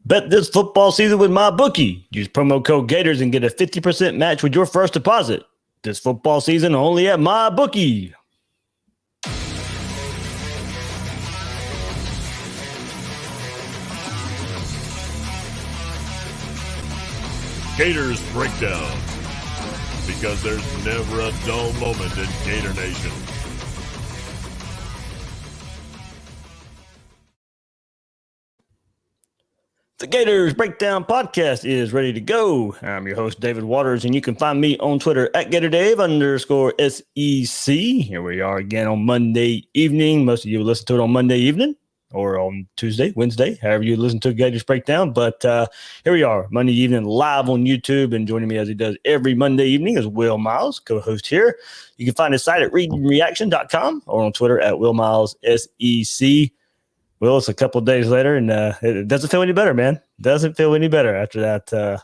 Bet this football season with MyBookie. Use promo code Gators and get a 50% match with your first deposit. This football season only at MyBookie. Gators Breakdown. Because there's never a dull moment in Gator Nation. The Gators Breakdown podcast is ready to go. I'm your host, David Waters, and you can find me on Twitter at GatorDave_SEC. Here we are again on Monday evening. Most of you listen to it on Monday evening or on Tuesday, Wednesday, however you listen to Gators Breakdown. But here we are, Monday evening, live on YouTube, and joining me as he does every Monday evening is Will Miles, co-host here. You can find his site at readingreaction.com or on Twitter at WillMilesSEC. Well, it's a couple of days later, and it doesn't feel any better, man. Doesn't feel any better after that.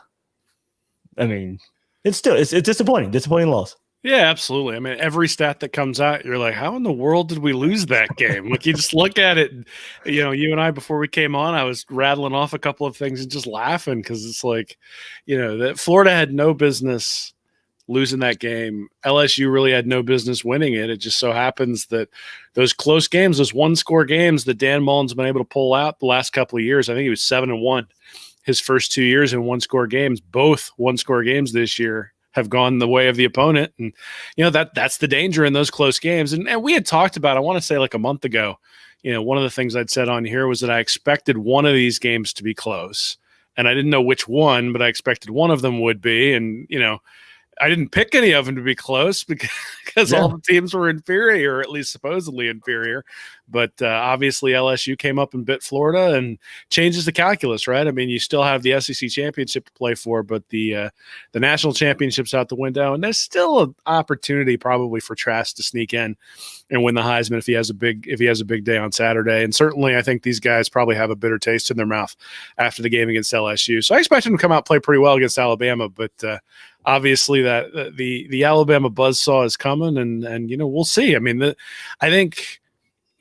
I mean, it's disappointing loss. Yeah, absolutely. I mean, every stat that comes out, you're like, how in the world did we lose that game? Like, you just look at it, you and I, before we came on, I was rattling off a couple of things and just laughing because it's like, that Florida had no business losing that game. LSU really had no business winning it. It just so happens that those close games, those one-score games that Dan Mullen's been able to pull out the last couple of years, I think he was 7-1 his first 2 years in one-score games. Both one-score games this year have gone the way of the opponent. And, that's the danger in those close games. And we had talked about, I want to say like a month ago, one of the things I'd said on here was that I expected one of these games to be close. And I didn't know which one, but I expected one of them would be. And, I didn't pick any of them to be close because all the teams were inferior, or at least supposedly inferior. But obviously LSU came up and bit Florida and changes the calculus, right? I mean, you still have the SEC championship to play for, but the national championship's out the window, and there's still an opportunity probably for Trask to sneak in and win the Heisman if he has a big day on Saturday. And certainly, I think these guys probably have a bitter taste in their mouth after the game against LSU. So I expect them to come out and play pretty well against Alabama, but obviously that the Alabama buzzsaw is coming, and we'll see. I mean, I think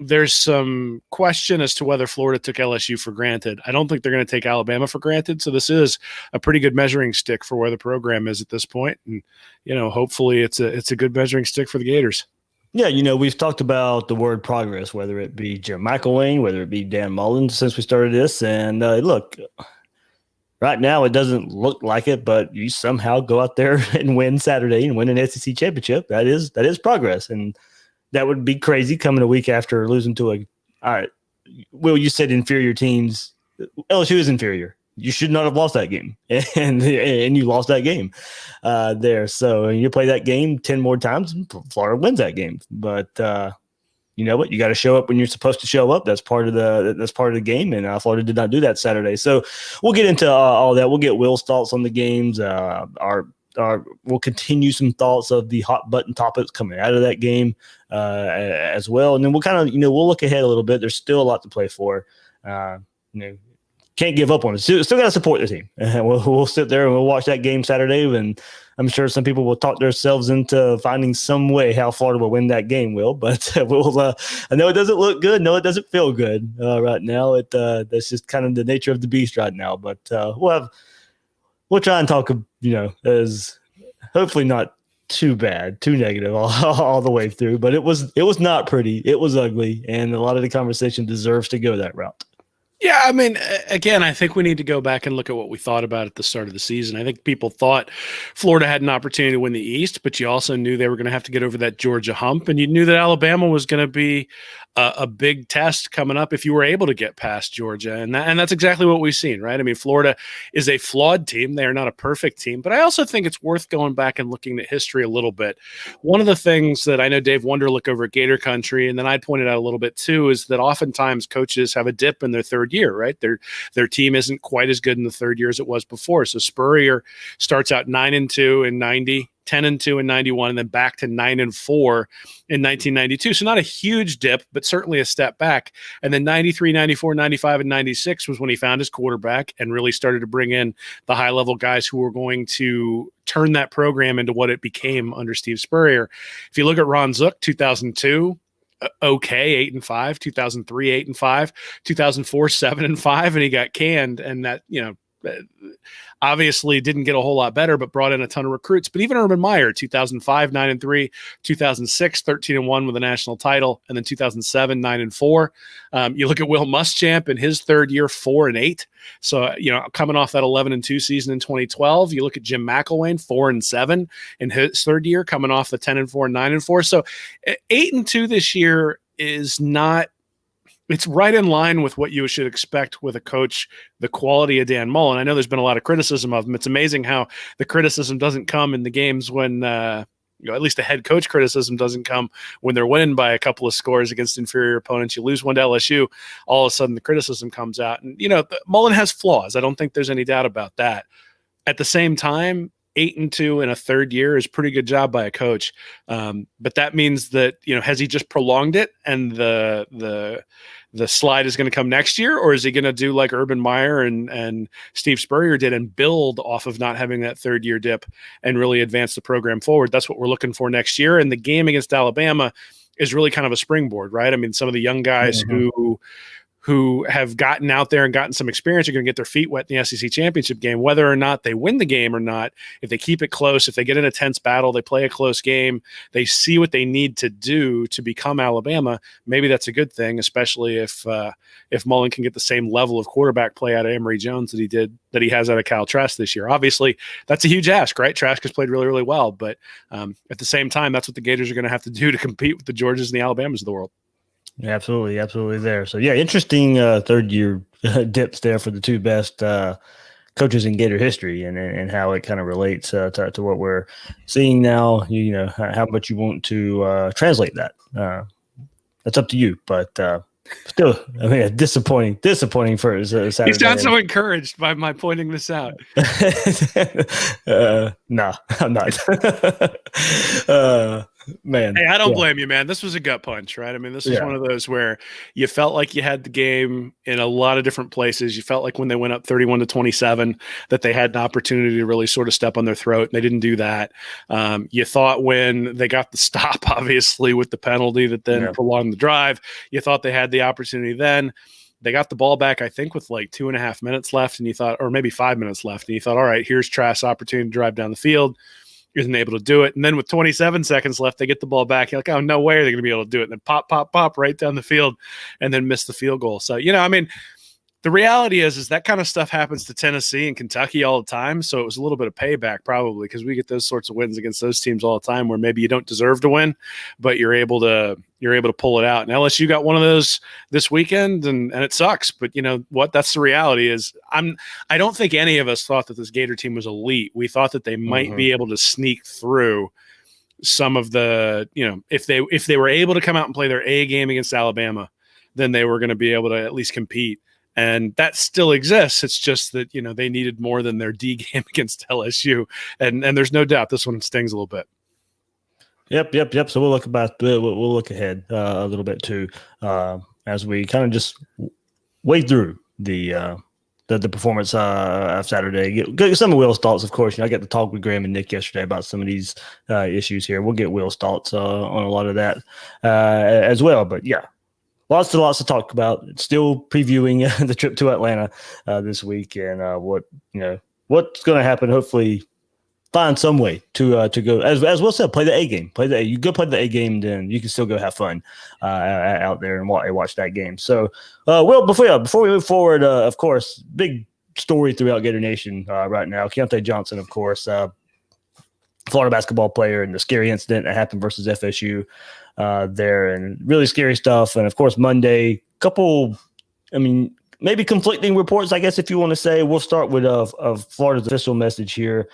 there's some question as to whether Florida took LSU for granted. I don't think they're going to take Alabama for granted. So this is a pretty good measuring stick for where the program is at this point. And, hopefully it's a good measuring stick for the Gators. Yeah, we've talked about the word progress, whether it be Jim McElwain, whether it be Dan Mullen since we started this. And look, right now it doesn't look like it, but you somehow go out there and win Saturday and win an SEC championship. That is progress. And that would be crazy coming a week after losing to all right, Will, you said inferior teams. LSU is inferior. You should not have lost that game, and you lost that game there. So you play that game 10 more times, and Florida wins that game. But you know what? You got to show up when you're supposed to show up. That's part of the game, and Florida did not do that Saturday. So we'll get into all that. We'll get Will's thoughts on the games. We'll continue some thoughts of the hot button topics coming out of that game as well, and then we'll kind of we'll look ahead a little bit. There's still a lot to play for. Can't give up on it. Still got to support the team. We'll sit there and we'll watch that game Saturday, and I'm sure some people will talk themselves into finding some way how Florida will win that game, but we'll. I know it doesn't look good. No, it doesn't feel good right now. That's just kind of the nature of the beast right now. But we'll try and talk, as hopefully not too bad, too negative all the way through. But it was not pretty. It was ugly, and a lot of the conversation deserves to go that route. Yeah, I mean, again, I think we need to go back and look at what we thought about at the start of the season. I think people thought Florida had an opportunity to win the East, but you also knew they were going to have to get over that Georgia hump, and you knew that Alabama was going to be a big test coming up if you were able to get past Georgia, and that's exactly what we've seen, right? I mean, Florida is a flawed team. They are not a perfect team, but I also think it's worth going back and looking at history a little bit. One of the things that I know Dave Wonderlick over at Gator Country, and then I pointed out a little bit too, is that oftentimes coaches have a dip in their third year, right? Their team isn't quite as good in the third year as it was before. So Spurrier starts out 9-2 in 90, 10-2 in 91, and then back to 9-4 in 1992. So not a huge dip, but certainly a step back. And then 93, 94, 95, and 96 was when he found his quarterback and really started to bring in the high-level guys who were going to turn that program into what it became under Steve Spurrier. If you look at Ron Zook, 2002, okay, 8-5, 2003, 8-5, 2004, 7-5, and he got canned. And that, obviously didn't get a whole lot better, but brought in a ton of recruits. But even Urban Meyer, 2005, 9-3, 2006, 13-1 with a national title, and then 2007, 9-4. You look at Will Muschamp in his third year, 4-8. So, coming off that 11-2 season in 2012, you look at Jim McElwain, 4-7 in his third year, coming off the 10-4, 9-4. So 8-2 this year is not, it's right in line with what you should expect with a coach the quality of Dan Mullen. I know there's been a lot of criticism of him. It's amazing how the criticism doesn't come in the games when, at least the head coach criticism doesn't come when they're winning by a couple of scores against inferior opponents. You lose one to LSU, all of a sudden the criticism comes out. And, Mullen has flaws. I don't think there's any doubt about that. At the same time, 8-2 in a third year is a pretty good job by a coach. But that means that, has he just prolonged it and the slide is going to come next year, or is he going to do like Urban Meyer and Steve Spurrier did and build off of not having that third year dip and really advance the program forward? That's what we're looking for next year. And the game against Alabama is really kind of a springboard, right? I mean, some of the young guys who have gotten out there and gotten some experience are going to get their feet wet in the SEC championship game, whether or not they win the game or not. If they keep it close, if they get in a tense battle, they play a close game, they see what they need to do to become Alabama. Maybe that's a good thing, especially if Mullen can get the same level of quarterback play out of Emory Jones that he has out of Kyle Trask this year. Obviously, that's a huge ask, right? Trask has played really, really well, but at the same time, that's what the Gators are going to have to do to compete with the Georgias and the Alabamas of the world. Yeah, absolutely there. So yeah, interesting third year dips there for the two best coaches in Gator history, and how it kind of relates to what we're seeing now. How much you want to translate that. That's up to you, but still, I mean, disappointing for Saturday. You sound so encouraged by my pointing this out. No, I'm not. Man, hey, I don't blame you, man. This was a gut punch, right? I mean, this is one of those where you felt like you had the game in a lot of different places. You felt like when they went up 31-27 that they had an opportunity to really sort of step on their throat, and they didn't do that. You thought when they got the stop, obviously, with the penalty that then prolonged the drive, you thought they had the opportunity then. They got the ball back, I think, with like 2.5 minutes left, and you thought, or maybe 5 minutes left, and you thought, all right, here's Trask's opportunity to drive down the field. Isn't able to do it. And then with 27 seconds left, they get the ball back. You're like, oh, no way are they going to be able to do it. And then pop right down the field and then miss the field goal. So, I mean, the reality is that kind of stuff happens to Tennessee and Kentucky all the time. So it was a little bit of payback probably, because we get those sorts of wins against those teams all the time where maybe you don't deserve to win, but you're able to pull it out. And LSU got one of those this weekend, and it sucks. But you know what? That's the reality. Is I don't think any of us thought that this Gator team was elite. We thought that they might be able to sneak through some of the, if they were able to come out and play their A game against Alabama, then they were going to be able to at least compete. And that still exists. It's just that, they needed more than their D game against LSU. And there's no doubt this one stings a little bit. Yep. So we'll look ahead a little bit too, as we kind of just wade through the performance of Saturday. Get some of Will's thoughts, of course. I got to talk with Graham and Nick yesterday about some of these issues here. We'll get Will's thoughts on a lot of that as well. But yeah. Lots to talk about. Still previewing the trip to Atlanta this week, and what's going to happen. Hopefully, find some way to go. As Will said, play the A game. You go play the A game, then you can still go have fun out there and watch that game. So, Will, before we move forward, of course, big story throughout Gator Nation right now. Keontae Johnson, of course, Florida basketball player, and the scary incident that happened versus FSU. There, and really scary stuff. And of course, Monday, maybe conflicting reports, I guess, if you want to say. We'll start with of Florida's official message here,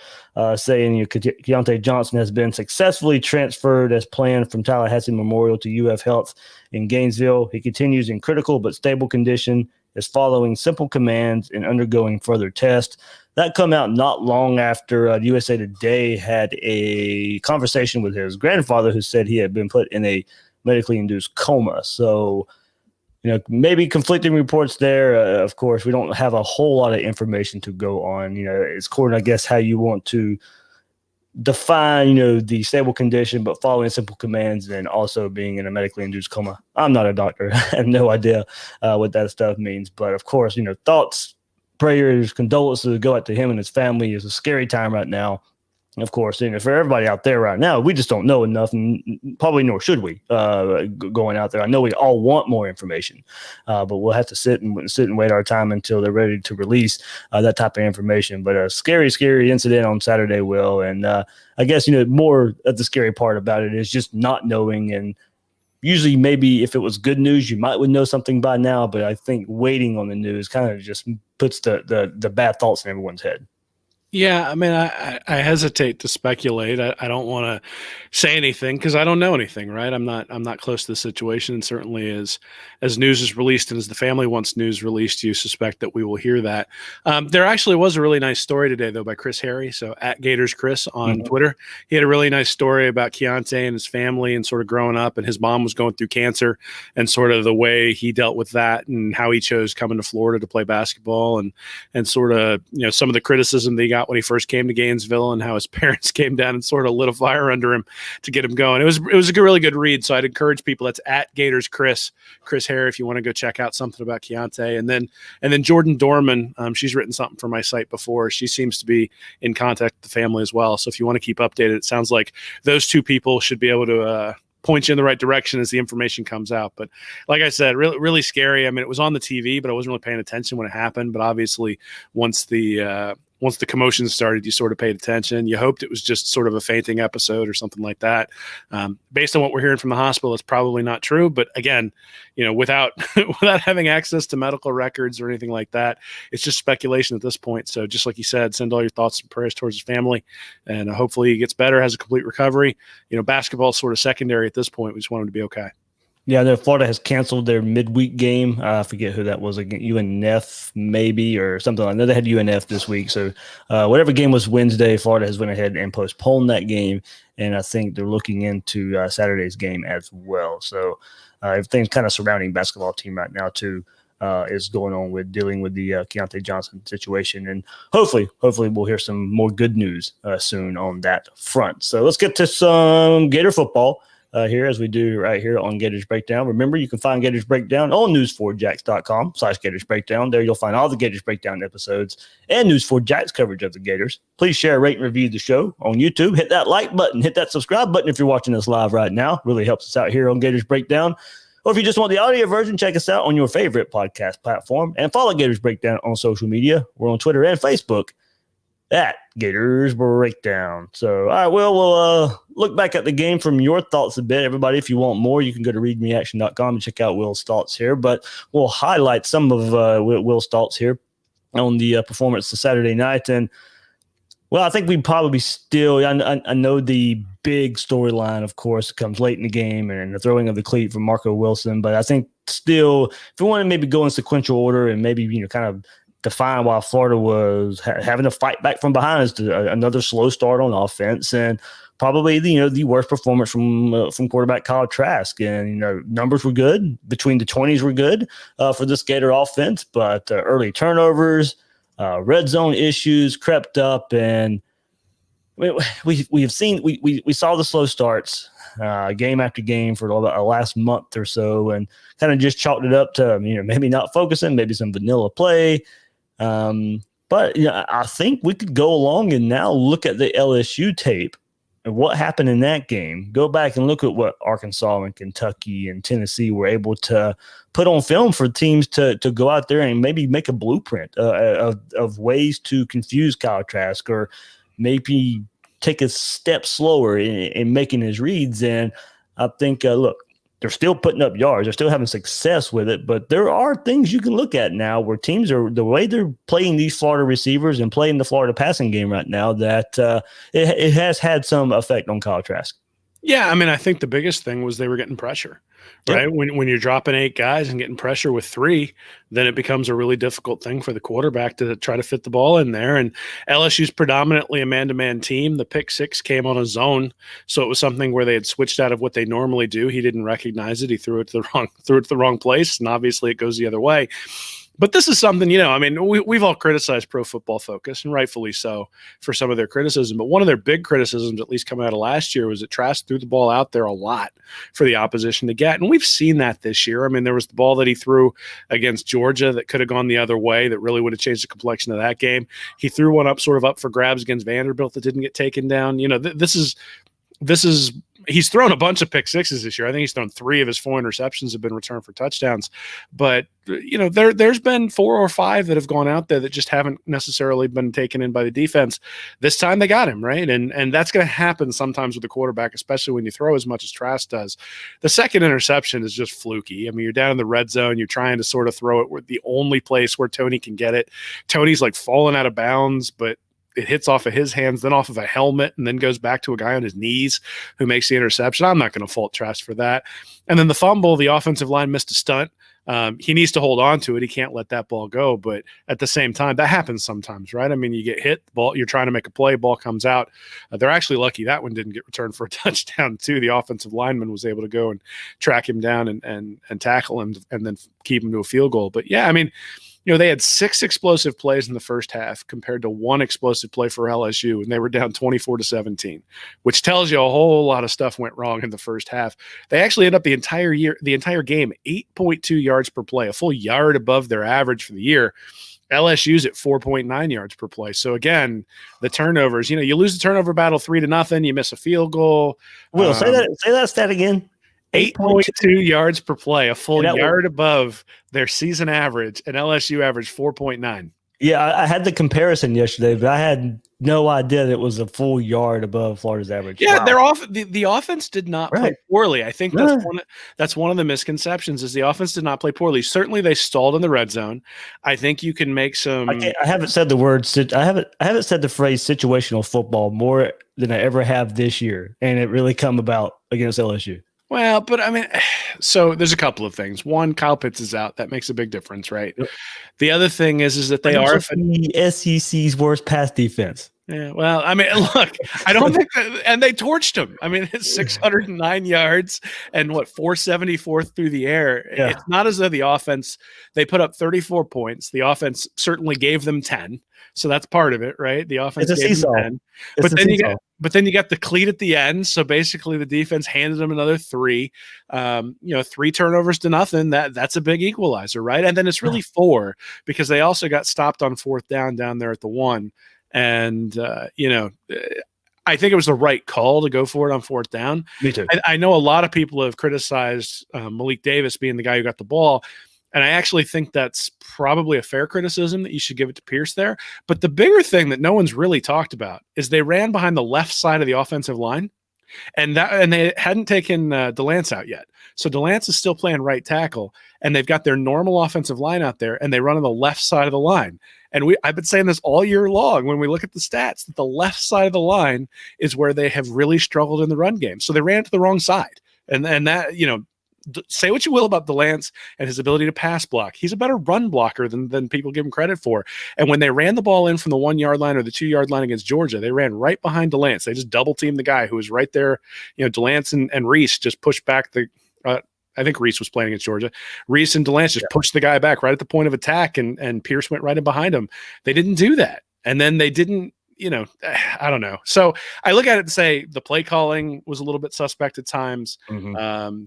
saying Keontae Johnson has been successfully transferred as planned from Tallahassee Memorial to UF Health in Gainesville. He continues in critical but stable condition, is following simple commands and undergoing further tests. That come out not long after USA Today had a conversation with his grandfather, who said he had been put in a medically induced coma. So, maybe conflicting reports there. Of course, we don't have a whole lot of information to go on. It's according, I guess, how you want to define, the stable condition, but following simple commands and also being in a medically induced coma. I'm not a doctor. I have no idea what that stuff means. But of course, thoughts, prayers, condolences go out to him and his family. It's a scary time right now. Of course, for everybody out there right now, we just don't know enough, and probably nor should we going out there. I know we all want more information, but we'll have to sit and wait our time until they're ready to release that type of information. But a scary incident on Saturday, Will, and I guess more of the scary part about it is just not knowing. And usually, maybe if it was good news, you would know something by now. But I think waiting on the news kind of just puts the bad thoughts in everyone's head. Yeah, I mean, I hesitate to speculate. I don't want to say anything because I don't know anything, right? I'm not close to the situation, and certainly as news is released and as the family wants news released, you suspect that we will hear that. There actually was a really nice story today, though, by Chris Harry, so at Gators Chris on Twitter. He had a really nice story about Keontae and his family and sort of growing up, and his mom was going through cancer, and sort of the way he dealt with that and how he chose coming to Florida to play basketball, and sort of some of the criticism that he got when he first came to Gainesville, and how his parents came down and sort of lit a fire under him to get him going. It was a really good read. So I'd encourage people. That's at Gators Chris Harry, if you want to go check out something about Keontae. And then Jordan Dorman, she's written something for my site before. She seems to be in contact with the family as well. So if you want to keep updated, it sounds like those two people should be able to point you in the right direction as the information comes out. But like I said, really, really scary. I mean, it was on the TV, but I wasn't really paying attention when it happened. But obviously, once the commotion started, you sort of paid attention. You hoped it was just sort of a fainting episode or something like that. Based on what we're hearing from the hospital, it's probably not true. But again, without having access to medical records or anything like that, it's just speculation at this point. So just like you said, send all your thoughts and prayers towards his family, and hopefully he gets better, has a complete recovery. Basketball is sort of secondary at this point. We just want him to be okay. Yeah, I know Florida has canceled their midweek game. I forget who that was again, UNF maybe or something. I know they had UNF this week. So whatever game was Wednesday, Florida has went ahead and postponed that game. And I think they're looking into Saturday's game as well. So everything's kind of surrounding basketball team right now too is going on with dealing with the Keontae Johnson situation. And hopefully we'll hear some more good news soon on that front. So let's get to some Gator football. Here as we do right here on Gators Breakdown. Remember, you can find Gators Breakdown on news4jax.com/Gators Breakdown. There you'll find all the Gators Breakdown episodes and News4Jax coverage of the Gators. Please share, rate, and review the show on YouTube. Hit that like button, hit that subscribe button if you're watching us live right now. Really helps us out here on Gators Breakdown. Or if you just want the audio version, check us out on your favorite podcast platform and follow Gators Breakdown on social media. We're on Twitter and Facebook at Gators Breakdown. So, all right, we'll look back at the game from your thoughts a bit. Everybody, if you want more, you can go to readmeaction.com and check out Will's thoughts here. But we'll highlight some of Will's thoughts here on the performance of Saturday night. And, well, I think we probably still – I know the big storyline, of course, comes late in the game and the throwing of the cleat from Marco Wilson. But I think still, if we want to maybe go in sequential order and maybe, kind of – define why Florida was having to fight back from behind is another slow start on offense and probably the worst performance from quarterback Kyle Trask. And numbers were good, between the 20s were good for this Gator offense, but early turnovers, red zone issues crept up, and we saw the slow starts game after game for the last month or so, and kind of just chalked it up to maybe not focusing, maybe some vanilla play. But I think we could go along and now look at the LSU tape and what happened in that game. Go back and look at what Arkansas and Kentucky and Tennessee were able to put on film for teams to go out there and maybe make a blueprint of ways to confuse Kyle Trask or maybe take a step slower in making his reads. And I think, look, they're still putting up yards. They're still having success with it, but there are things you can look at now where teams are the way they're playing these Florida receivers and playing the Florida passing game right now that it has had some effect on Kyle Trask. Yeah, I mean, I think the biggest thing was they were getting pressure, right? Yep. When you're dropping 8 guys and getting pressure with 3, then it becomes a really difficult thing for the quarterback to try to fit the ball in there. And LSU's predominantly a man-to-man team. The pick 6 came on a zone, so it was something where they had switched out of what they normally do. He didn't recognize it. He threw it to the wrong place, and obviously it goes the other way. But this is something, I mean, we've all criticized Pro Football Focus, and rightfully so, for some of their criticism. But one of their big criticisms, at least coming out of last year, was that Trask threw the ball out there a lot for the opposition to get. And we've seen that this year. I mean, there was the ball that he threw against Georgia that could have gone the other way, that really would have changed the complexion of that game. He threw one up for grabs against Vanderbilt that didn't get taken down. This is he's thrown a bunch of pick sixes this year. I think he's thrown 3 of his 4 interceptions have been returned for touchdowns. But, there's been 4 or 5 that have gone out there that just haven't necessarily been taken in by the defense. This time they got him, right? And that's going to happen sometimes with the quarterback, especially when you throw as much as Trask does. The second interception is just fluky. I mean, you're down in the red zone. You're trying to sort of throw it with the only place where Tony can get it. Tony's like falling out of bounds, but it hits off of his hands, then off of a helmet, and then goes back to a guy on his knees who makes the interception. I'm not going to fault Trask for that. And then the fumble, the offensive line missed a stunt. He needs to hold on to it. He can't let that ball go. But at the same time, that happens sometimes, right? I mean, you get hit, ball, you're trying to make a play, ball comes out. They're actually lucky that one didn't get returned for a touchdown too. The offensive lineman was able to go and track him down and tackle him and then keep him to a field goal. But yeah, I mean, they had 6 explosive plays in the first half compared to 1 explosive play for LSU, and they were down 24-17, which tells you a whole lot of stuff went wrong in the first half. They actually ended up the entire game, 8.2 yards per play, a full yard above their average for the year. LSU's at 4.9 yards per play. So again, the turnovers, you lose the turnover battle 3-0, you miss a field goal. Will, say that stat again. 8.2 yards per play, a full yard above their season average, and LSU averaged 4.9. Yeah, I had the comparison yesterday, but I had no idea that it was a full yard above Florida's average. Yeah, wow. The offense did not play poorly. I think that's one of the misconceptions is the offense did not play poorly. Certainly, they stalled in the red zone. I think you can make some. I haven't said the word. I haven't said the phrase situational football more than I ever have this year, and it really come about against LSU. Well, but I mean, so there's a couple of things. One, Kyle Pitts is out. That makes a big difference, right? Yep. The other thing is that they are the SEC's worst pass defense. Yeah, well, I mean, look, I don't think that, and they torched him. I mean, it's 609 yards and 474 through the air. Yeah. It's not as though the offense, they put up 34 points. The offense certainly gave them 10. So that's part of it, right? The offense gave them 10. But then you got the cleat at the end. So basically the defense handed them another 3. 3 turnovers to nothing. That's a big equalizer, right? And then it's really 4 because they also got stopped on 4th down there at the 1. And, I think it was the right call to go for it on 4th down. Me too. I know a lot of people have criticized Malik Davis being the guy who got the ball. And I actually think that's probably a fair criticism that you should give it to Pierce there. But the bigger thing that no one's really talked about is they ran behind the left side of the offensive line. And they hadn't taken DeLance out yet. So DeLance is still playing right tackle, and they've got their normal offensive line out there, and they run on the left side of the line. And I've been saying this all year long when we look at the stats, that the left side of the line is where they have really struggled in the run game. So they ran to the wrong side. And that, say what you will about DeLance and his ability to pass block. He's a better run blocker than people give him credit for. And when they ran the ball in from the 1 yard line or the 2 yard line against Georgia, they ran right behind DeLance. They just double teamed the guy who was right there. DeLance and Reese just pushed back I think Reese was playing against Georgia. Reese and DeLance just pushed the guy back right at the point of attack, and Pierce went right in behind him. They didn't do that. And then they didn't, I don't know. So I look at it and say the play calling was a little bit suspect at times. Mm-hmm.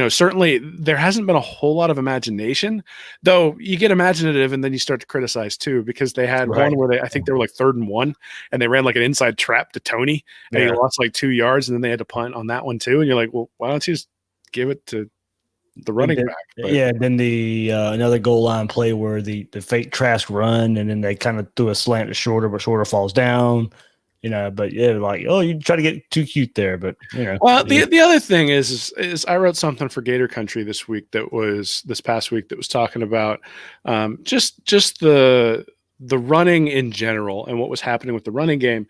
Certainly there hasn't been a whole lot of imagination, though you get imaginative and then you start to criticize too, because they had one where I think they were like 3rd and 1 and they ran like an inside trap to Tony and he lost like 2 yards and then they had to punt on that one too. And you're like, well, why don't you just give it to the running back? But, then the another goal line play where the fake Trask run and then they kind of threw a slant to shorter, but shorter falls down. But you try to get too cute there, but Well, the other thing is I wrote something for Gator Country this past week that was talking about just the running in general and what was happening with the running game.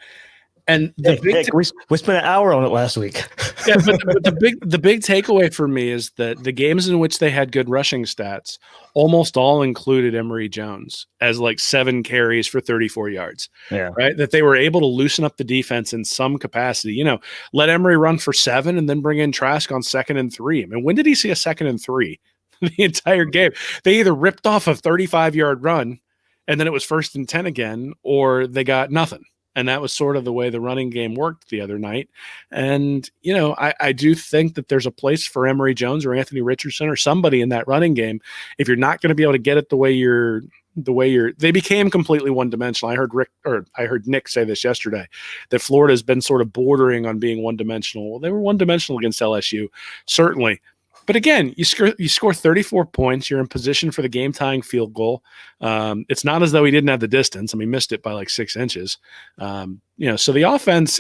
And we spent an hour on it last week. Yeah, but the big takeaway for me is that the games in which they had good rushing stats almost all included Emory Jones as like 7 carries for 34 yards. Yeah. Right. That they were able to loosen up the defense in some capacity. Let Emory run for 7 and then bring in Trask on 2nd and 3. I mean, when did he see a 2nd and 3 the entire game. They either ripped off a 35-yard run and then it was 1st and 10 again, or they got nothing. And that was sort of the way the running game worked the other night. And, I do think that there's a place for Emory Jones or Anthony Richardson or somebody in that running game. If you're not going to be able to get it the way they became completely one-dimensional. I heard Nick say this yesterday, that Florida has been sort of bordering on being one-dimensional. Well, they were one-dimensional against LSU, certainly. But again, you score 34 points. You're in position for the game-tying field goal. It's not as though he didn't have the distance. I mean, missed it by like 6 inches. So the offense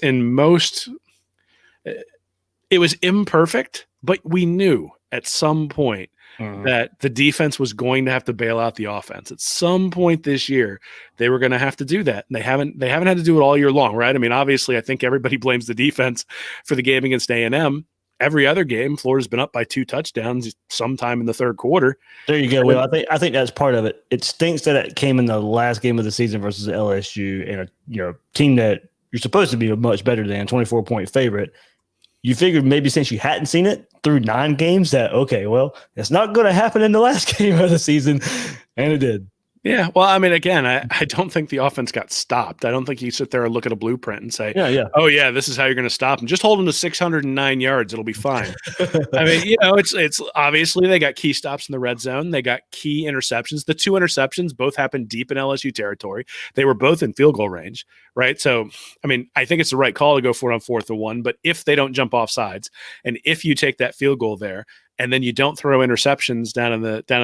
it was imperfect, but we knew at some point that the defense was going to have to bail out the offense. At some point this year, they were going to have to do that. And they haven't had to do it all year long, right? I mean, obviously, I think everybody blames the defense for the game against A&M. Every other game, Florida's been up by 2 touchdowns sometime in the third quarter. There you go. Well, I think that's part of it. It stinks that it came in the last game of the season versus LSU and a team that you're supposed to be a much better than, 24-point favorite. You figured maybe since you hadn't seen it through 9 games that, okay, well, it's not going to happen in the last game of the season. And it did. Yeah. Well, I mean, again, I don't think the offense got stopped. I don't think you sit there and look at a blueprint and say, oh, yeah, this is how you're going to stop them. Just hold them to 609 yards. It'll be fine. I mean, it's obviously they got key stops in the red zone. They got key interceptions. The 2 interceptions both happened deep in LSU territory. They were both in field goal range, right? So, I mean, I think it's the right call to go for it on 4th and 1. But if they don't jump off sides and if you take that field goal there, and then you don't throw interceptions down in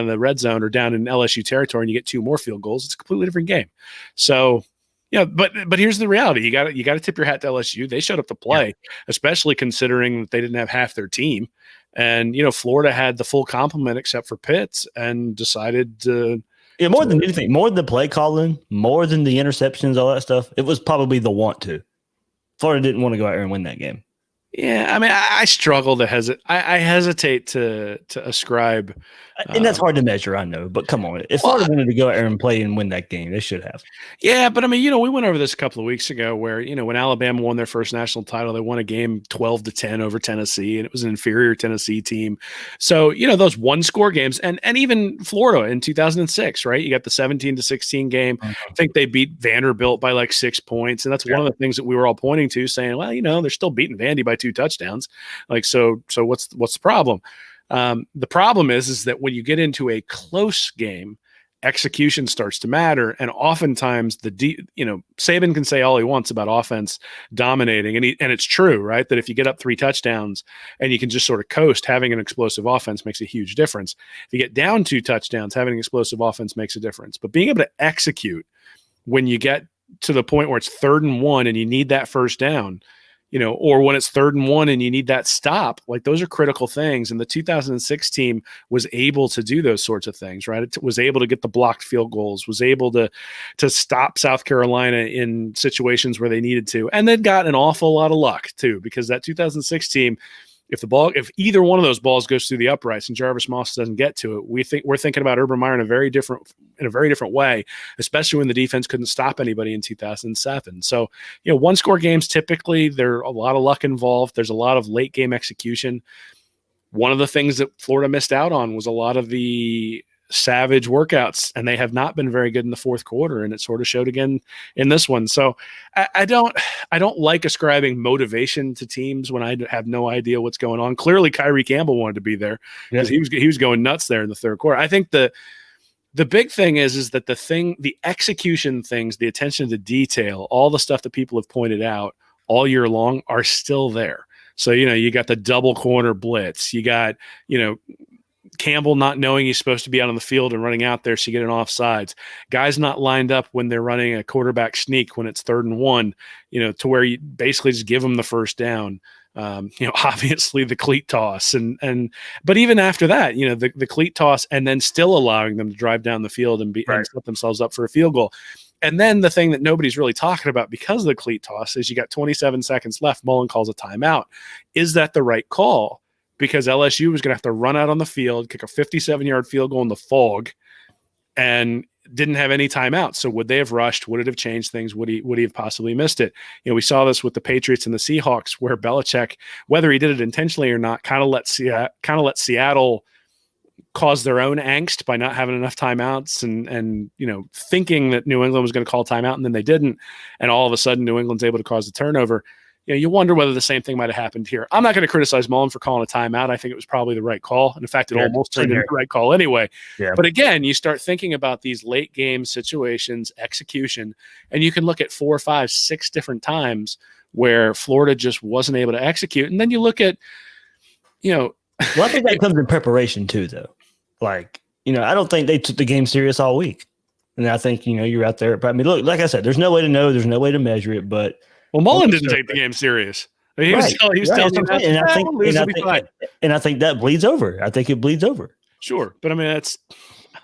the red zone or down in LSU territory, and you get 2 more field goals, it's a completely different game. So, but here's the reality: you got to tip your hat to LSU. They showed up to play, especially considering that they didn't have half their team, and Florida had the full complement except for Pitts, and decided to. Yeah, more than anything, more than the play calling, more than the interceptions, all that stuff. It was probably the want to. Florida didn't want to go out there and win that game. Yeah, I mean, I struggle to hesitate. I hesitate to ascribe, and that's hard to measure. I know, but come on, if Florida wanted to go out there and play and win that game, they should have. Yeah, but I mean, we went over this a couple of weeks ago, where when Alabama won their first national title, they won a game 12-10 over Tennessee, and it was an inferior Tennessee team. So those 1-score games, and even Florida in 2006, right? You got the 17-16 game. I think they beat Vanderbilt by like 6 points, and that's one of the things that we were all pointing to, saying, well, they're still beating Vandy by 2 touchdowns. Like, so what's the problem? The problem is that when you get into a close game, execution starts to matter. And oftentimes Saban can say all he wants about offense dominating. And it's true, right? That if you get up 3 touchdowns and you can just sort of coast, having an explosive offense makes a huge difference. If you get down 2 touchdowns, having an explosive offense makes a difference. But being able to execute when you get to the point where it's 3rd and 1 and you need that first down, or when it's 3rd and 1 and you need that stop, like those are critical things. And the 2006 team was able to do those sorts of things, right? It was able to get the blocked field goals, was able to stop South Carolina in situations where they needed to. And they've got an awful lot of luck too, because that 2006 team, if either one of those balls goes through the uprights and Jarvis Moss doesn't get to it, we're thinking about Urban Meyer in a very different way, especially when the defense couldn't stop anybody in 2007. So, 1-score games, typically there are a lot of luck involved. There's a lot of late game execution. One of the things that Florida missed out on was a lot of the savage workouts, and they have not been very good in the 4th quarter, and it sort of showed again in this one. So I don't like ascribing motivation to teams when I have no idea what's going on. Clearly Kyrie Campbell wanted to be there because he was going nuts there in the 3rd quarter. I think the big thing is that the execution things, the attention to detail, all the stuff that people have pointed out all year long are still there. So, you got the double corner blitz, you got, Campbell not knowing he's supposed to be out on the field and running out there, so you get an offsides. Guys not lined up when they're running a quarterback sneak when it's 3rd and 1, to where you basically just give them the first down. Obviously the cleat toss but even after that, the cleat toss and then still allowing them to drive down the field and set themselves up for a field goal. And then the thing that nobody's really talking about because of the cleat toss is you got 27 seconds left. Mullen calls a timeout. Is that the right call? Because LSU was going to have to run out on the field, kick a 57-yard field goal in the fog, and didn't have any timeouts. So would they have rushed? Would it have changed things? Would he have possibly missed it? We saw this with the Patriots and the Seahawks, where Belichick, whether he did it intentionally or not, kind of let Seattle cause their own angst by not having enough timeouts and thinking that New England was going to call timeout and then they didn't, and all of a sudden New England's able to cause the turnover. You wonder whether the same thing might have happened here. I'm not going to criticize Mullen for calling a timeout. I think it was probably the right call. And in fact, it almost turned into the right call anyway. Yeah. But again, you start thinking about these late game situations, execution, and you can look at 4, 5, 6 different times where Florida just wasn't able to execute. And then you look at, well, I think that comes in preparation too, though. Like, I don't think they took the game serious all week. And I think, you're out there. But I mean, look, like I said, there's no way to know. There's no way to measure it. But Mullen didn't take the game serious. I mean, he was telling you and I think that bleeds over. I think it bleeds over. Sure. But I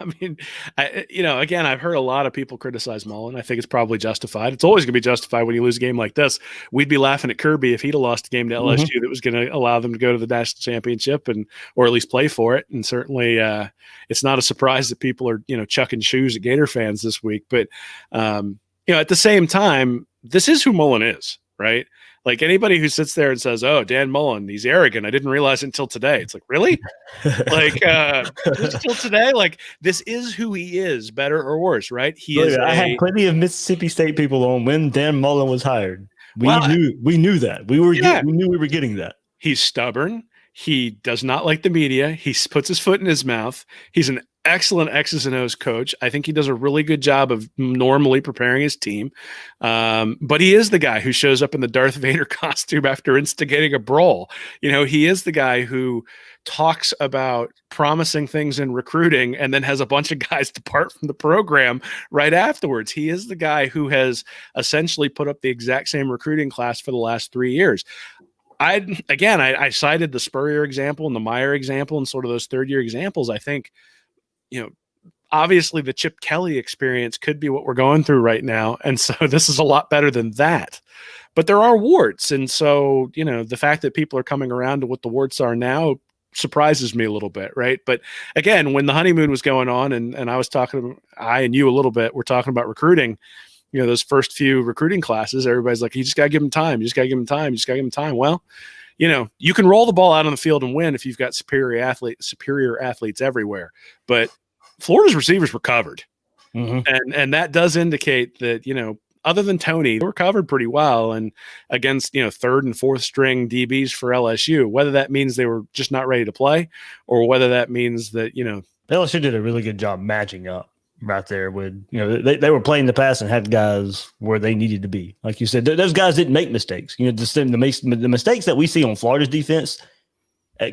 mean, again, I've heard a lot of people criticize Mullen. I think it's probably justified. It's always going to be justified when you lose a game like this. We'd be laughing at Kirby if he'd have lost a game to LSU that was going to allow them to go to the national championship or at least play for it. And certainly it's not a surprise that people are, chucking shoes at Gator fans this week. But, at the same time, this is who Mullen is, right? Like anybody who sits there and says, "Oh, Dan Mullen, he's arrogant. I didn't realize it until today." It's like, really? Like until today? Like this is who he is, better or worse, right? I had plenty of Mississippi State people on when Dan Mullen was hired. We knew that. We knew we were getting that. He's stubborn. He does not like the media. He puts his foot in his mouth. He's an excellent X's and O's coach. I think he does a really good job of normally preparing his team. But he is the guy who shows up in the Darth Vader costume after instigating a brawl. He is the guy who talks about promising things in recruiting and then has a bunch of guys depart from the program right afterwards. He is the guy who has essentially put up the exact same recruiting class for the last 3 years. I cited the Spurrier example and the Meyer example and sort of those third-year examples. I think, obviously the Chip Kelly experience could be what we're going through right now. And so this is a lot better than that. But there are warts. And so, the fact that people are coming around to what the warts are now surprises me a little bit, right? But again, when the honeymoon was going on and I and you a little bit, we're talking about recruiting, those first few recruiting classes, everybody's like, you just got to give them time. You just got to give them time. You just got to give them time. Well, you can roll the ball out on the field and win if you've got superior athletes everywhere. But Florida's receivers were covered. And that does indicate that, other than Tony, they were covered pretty well. And against, third and fourth string DBs for LSU, whether that means they were just not ready to play or whether that means that, LSU did a really good job matching up right there with, they were playing the pass and had guys where they needed to be. Like you said, those guys didn't make mistakes. The mistakes that we see on Florida's defense,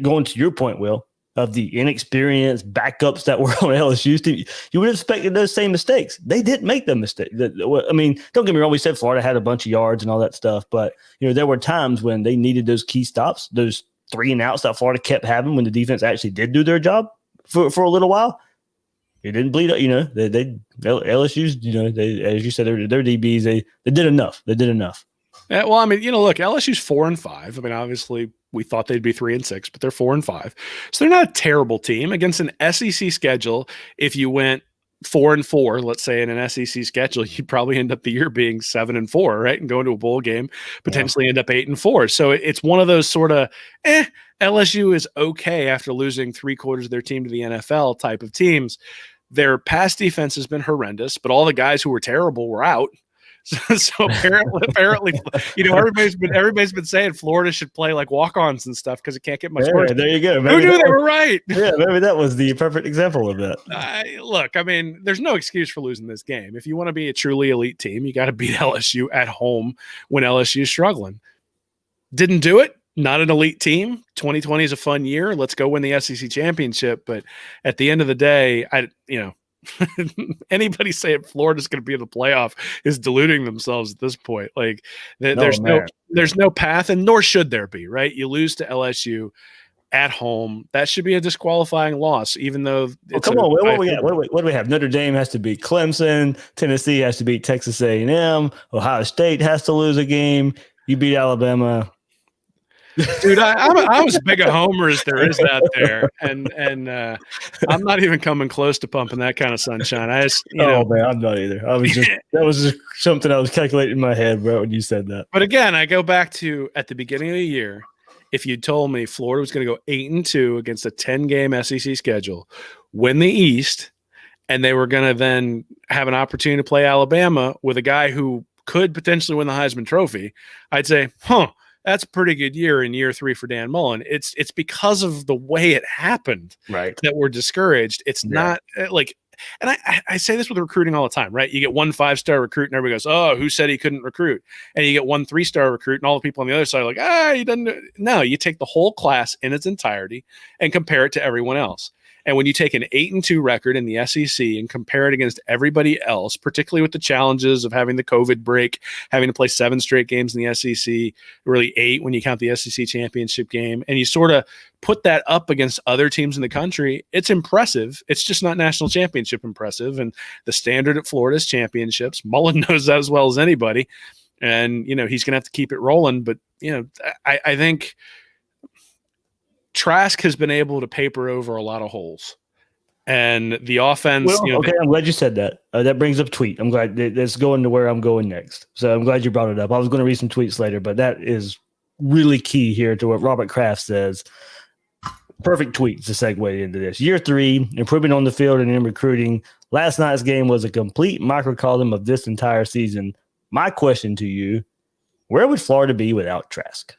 going to your point, Will, of the inexperienced backups that were on LSU's team, you would have expected those same mistakes. They didn't make them mistakes. I mean, don't get me wrong. We said Florida had a bunch of yards and all that stuff, but there were times when they needed those key stops, those 3 and outs that Florida kept having when the defense actually did do their job for a little while. It didn't bleed up, LSU's, as you said, their DBs, they did enough. They did enough. Yeah, well, I mean, look, LSU's 4-5. I mean, obviously we thought they'd be 3-6, but they're 4-5. So they're not a terrible team against an SEC schedule. If you went 4-4, let's say in an SEC schedule, you'd probably end up the year being 7-4, right? And go into a bowl game, potentially end up 8-4. So it's one of those sort of, LSU is okay after losing 3/4 of their team to the NFL type of teams. Their pass defense has been horrendous, but all the guys who were terrible were out. So apparently, everybody's been saying Florida should play like walk-ons and stuff because it can't get much worse. There you go. Maybe who knew they were right? Yeah, maybe that was the perfect example of that. Look, I mean, there's no excuse for losing this game. If you want to be a truly elite team, you got to beat LSU at home when LSU is struggling. Didn't do it. Not an elite team. 2020 is a fun year. Let's go win the SEC championship. But at the end of the day, anybody saying Florida's going to be in the playoff is deluding themselves at this point. Like there's no path, and nor should there be, right? You lose to LSU at home. That should be a disqualifying loss, even though what do we have? Notre Dame has to beat Clemson. Tennessee has to beat Texas A&M. Ohio State has to lose a game. You beat Alabama. Dude, I'm as big a homer as there is out there, and I'm not even coming close to pumping that kind of sunshine. Man, I'm not either. That was just something I was calculating in my head, bro, when you said that. But again, I go back to at the beginning of the year, if you told me Florida was going to go 8-2 against a 10-game SEC schedule, win the East, and they were going to then have an opportunity to play Alabama with a guy who could potentially win the Heisman Trophy, I'd say, that's a pretty good year in year 3 for Dan Mullen. It's because of the way it happened, right, that we're discouraged. It's not like, and I say this with recruiting all the time, right? You get one 5-star recruit and everybody goes, oh, who said he couldn't recruit? And you get one 3-star recruit and all the people on the other side are like, he doesn't. No, you take the whole class in its entirety and compare it to everyone else. And when you take an 8-2 record in the SEC and compare it against everybody else, particularly with the challenges of having the COVID break, having to play 7 straight games in the SEC, really 8 when you count the SEC championship game, and you sort of put that up against other teams in the country, it's impressive. It's just not national championship impressive. And the standard at Florida is championships. Mullen knows that as well as anybody. And, he's going to have to keep it rolling. But, I think Trask has been able to paper over a lot of holes, and the offense. Okay, I'm glad you said that. That brings up tweet. I'm glad that's going to where I'm going next. So I'm glad you brought it up. I was going to read some tweets later, but that is really key here to what Robert Kraft says. Perfect tweet to segue into this. Year 3, improvement on the field and in recruiting. Last night's game was a complete microcosm of this entire season. My question to you: where would Florida be without Trask?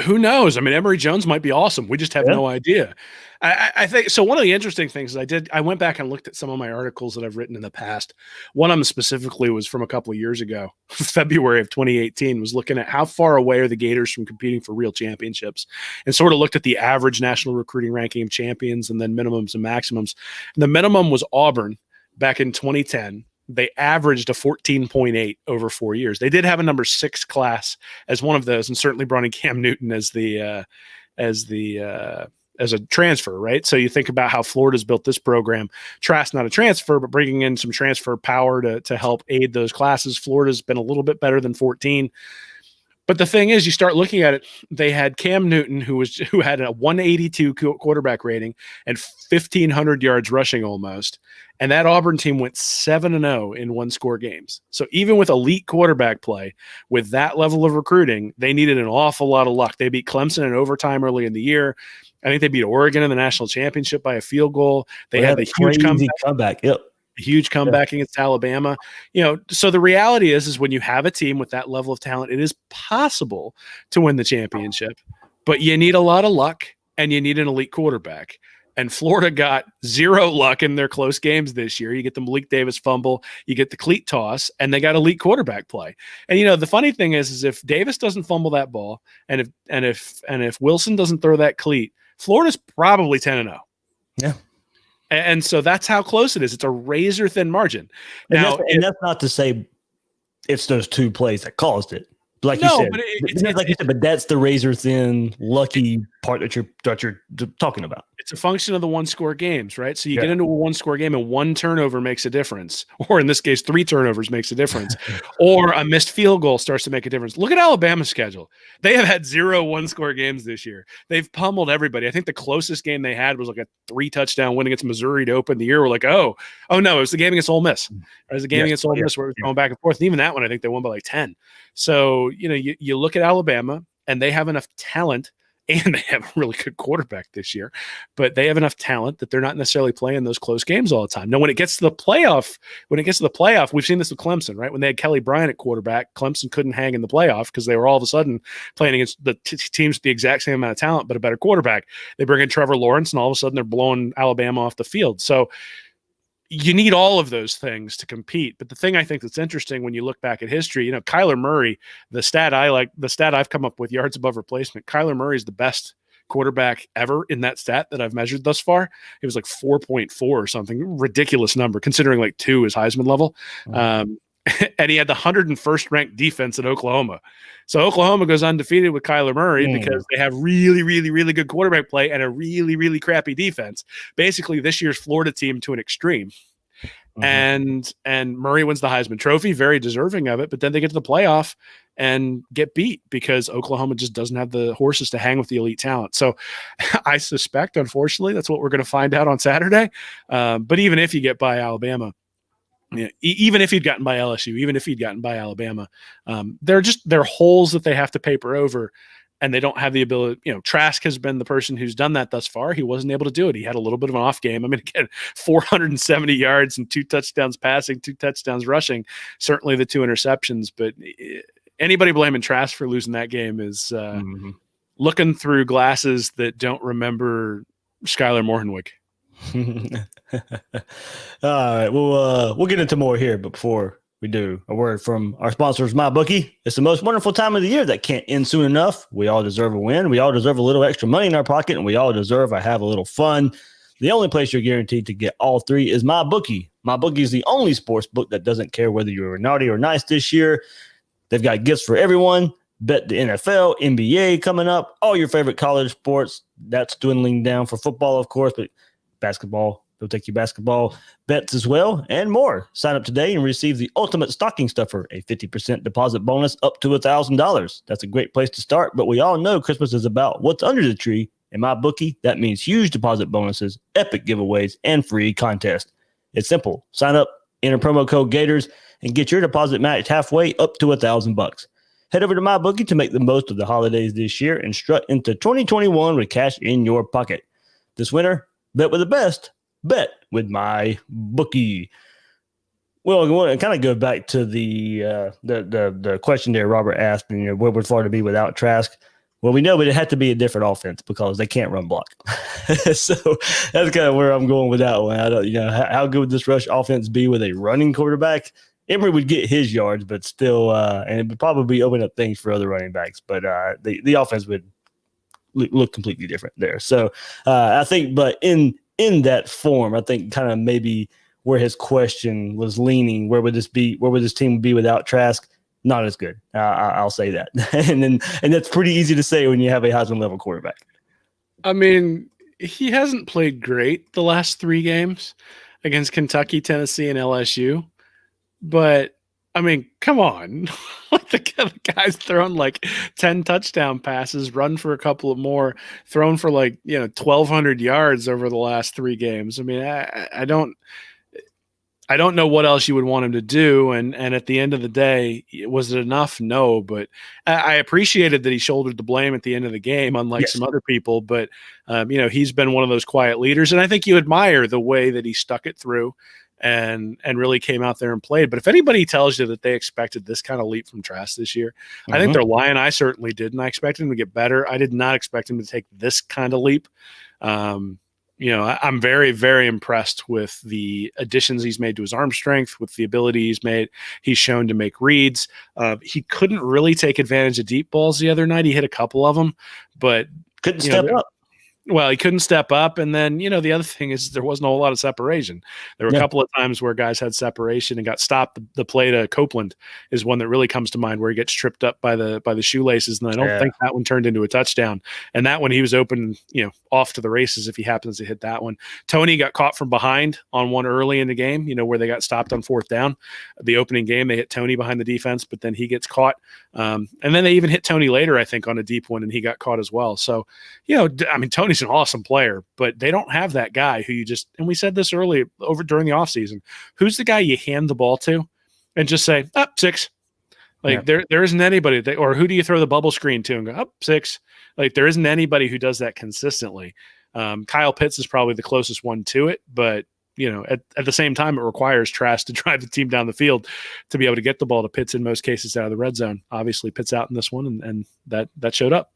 Who knows? I mean, Emory Jones might be awesome. We just have no idea. I think so. One of the interesting things I went back and looked at some of my articles that I've written in the past. One of them specifically was from a couple of years ago, February of 2018, was looking at how far away are the Gators from competing for real championships, and sort of looked at the average national recruiting ranking of champions and then minimums and maximums. And the minimum was Auburn back in 2010. They averaged a 14.8 over 4 years. They did have a number 6 class as one of those, and certainly brought in Cam Newton as a transfer, right? So you think about how Florida's built this program. Trask, not a transfer, but bringing in some transfer power to help aid those classes. Florida's been a little bit better than 14. But the thing is, you start looking at it, they had Cam Newton, who had a 182 quarterback rating and 1,500 yards rushing almost. And that Auburn team went 7-0 in 1-score games. So even with elite quarterback play, with that level of recruiting, they needed an awful lot of luck. They beat Clemson in overtime early in the year. I think they beat Oregon in the national championship by a field goal. They had the huge comeback. Yep. Huge comeback against Alabama. So the reality is when you have a team with that level of talent, it is possible to win the championship, but you need a lot of luck and you need an elite quarterback. And Florida got 0 luck in their close games this year. You get the Malik Davis fumble, you get the cleat toss, and they got elite quarterback play. And the funny thing is if Davis doesn't fumble that ball, and if Wilson doesn't throw that cleat, Florida's probably 10-0. Yeah. And so that's how close it is. It's a razor thin margin. Now, and that's not to say it's those 2 plays that caused it. Like you said, but that's the razor thin, lucky part that you're talking about. It's a function of the 1-score games, right? So you get into a 1-score game and 1 turnover makes a difference, or in this case, 3 turnovers makes a difference, or a missed field goal starts to make a difference. Look at Alabama's schedule. They have had 0 1-score games this year. They've pummeled everybody. I think the closest game they had was like a 3-touchdown win against Missouri to open the year. We're like, oh no, it was the game against Ole Miss. It was the game against Ole Miss where it was going back and forth. And even that one, I think they won by like 10. So, you look at Alabama and they have enough talent, and they have a really good quarterback this year, but they have enough talent that they're not necessarily playing those close games all the time. Now, when it gets to the playoff, we've seen this with Clemson, right? When they had Kelly Bryant at quarterback, Clemson couldn't hang in the playoff because they were all of a sudden playing against the teams with the exact same amount of talent, but a better quarterback. They bring in Trevor Lawrence, and all of a sudden they're blowing Alabama off the field. So you need all of those things to compete. But the thing I think that's interesting when you look back at history, Kyler Murray, the stat I've come up with, yards above replacement, Kyler Murray is the best quarterback ever in that stat that I've measured thus far. It was like 4.4 or something, ridiculous number, considering like 2 is Heisman level. Mm-hmm. And he had the 101st ranked defense in Oklahoma. So Oklahoma goes undefeated with Kyler Murray because they have really, really, really good quarterback play and a really, really crappy defense. Basically, this year's Florida team to an extreme. Mm-hmm. And Murray wins the Heisman Trophy, very deserving of it. But then they get to the playoff and get beat because Oklahoma just doesn't have the horses to hang with the elite talent. So I suspect, unfortunately, that's what we're going to find out on Saturday. But even if you get by Alabama, Yeah, even if he'd gotten by LSU, even if he'd gotten by Alabama, they're holes that they have to paper over, and they don't have the ability. Trask has been the person who's done that thus far. He wasn't able to do it. He had a little bit of an off game. I mean, again, 470 yards and 2 touchdowns passing, 2 touchdowns rushing. Certainly the 2 interceptions, but anybody blaming Trask for losing that game is looking through glasses that don't remember Skylar Morehenwick. All right, we'll get into more here, but before we do, a word from our sponsors, MyBookie. It's the most wonderful time of the year that can't end soon enough. We all deserve a win. We all deserve a little extra money in our pocket, and we all deserve to have a little fun. The only place you're guaranteed to get all three is MyBookie. MyBookie is the only sports book that doesn't care whether you're naughty or nice this year. They've got gifts for everyone. Bet the NFL, NBA coming up, all your favorite college sports. That's dwindling down for football, of course, but basketball, they'll take you basketball bets as well and more. Sign up today and receive the ultimate stocking stuffer, a 50% deposit bonus up to $1,000. That's a great place to start, but we all know Christmas is about what's under the tree. In MyBookie, that means huge deposit bonuses, epic giveaways, and free contests. It's simple. Sign up, enter promo code Gators, and get your deposit matched halfway up to $1,000. Head over to MyBookie to make the most of the holidays this year and strut into 2021 with cash in your pocket. This winter, bet with the best. Bet with MyBookie. Well, I want to kind of go back to the question there Robert asked, where would Florida be without Trask? Well, we know it had to be a different offense because they can't run block. So that's kind of where I'm going with that one. I don't, how good would this rush offense be with a running quarterback? Emory would get his yards, but still, and it would probably open up things for other running backs. But the offense would look completely different there. So I think, but in that form, I think kind of maybe where his question was leaning, where would this team be without Trask? Not as good. I'll say that. and that's pretty easy to say when you have a Heisman level quarterback. I mean, he hasn't played great the last 3 games against Kentucky, Tennessee, and LSU. But I mean, come on. the guy's thrown like 10 touchdown passes, run for a couple of more, thrown for 1,200 yards over the last 3 games. I mean, I don't know what else you would want him to do. And at the end of the day, was it enough? No, but I appreciated that he shouldered the blame at the end of the game, unlike some other people. But, he's been one of those quiet leaders. And I think you admire the way that he stuck it through and really came out there and played. But if anybody tells you that they expected this kind of leap from Trask this year, I think they're lying. I certainly did. And I expected him to get better. I did not expect him to take this kind of leap. I'm very, very impressed with the additions he's made to his arm strength, with the ability he's shown to make reads. He couldn't really take advantage of deep balls the other night. He hit a couple of them, but couldn't step up. Well, he couldn't step up. And then, the other thing is there wasn't a whole lot of separation. There were a couple of times where guys had separation and got stopped. The play to Copeland is one that really comes to mind, where he gets tripped up by the shoelaces. And I don't think that one turned into a touchdown. And that one, he was open, off to the races if he happens to hit that one. Tony got caught from behind on one early in the game, where they got stopped on 4th down. The opening game, they hit Tony behind the defense, but then he gets caught. And then they even hit Tony later, I think, on a deep one, and he got caught as well. So, Tony's an awesome player, but they don't have that guy who and we said this early during the offseason, who's the guy you hand the ball to and just say, 6. There isn't anybody or who do you throw the bubble screen to and go, 6? There isn't anybody who does that consistently. Kyle Pitts is probably the closest one to it, but at the same time, it requires Trask to drive the team down the field to be able to get the ball to Pitts in most cases out of the red zone. Obviously Pitts out in this one, and that showed up.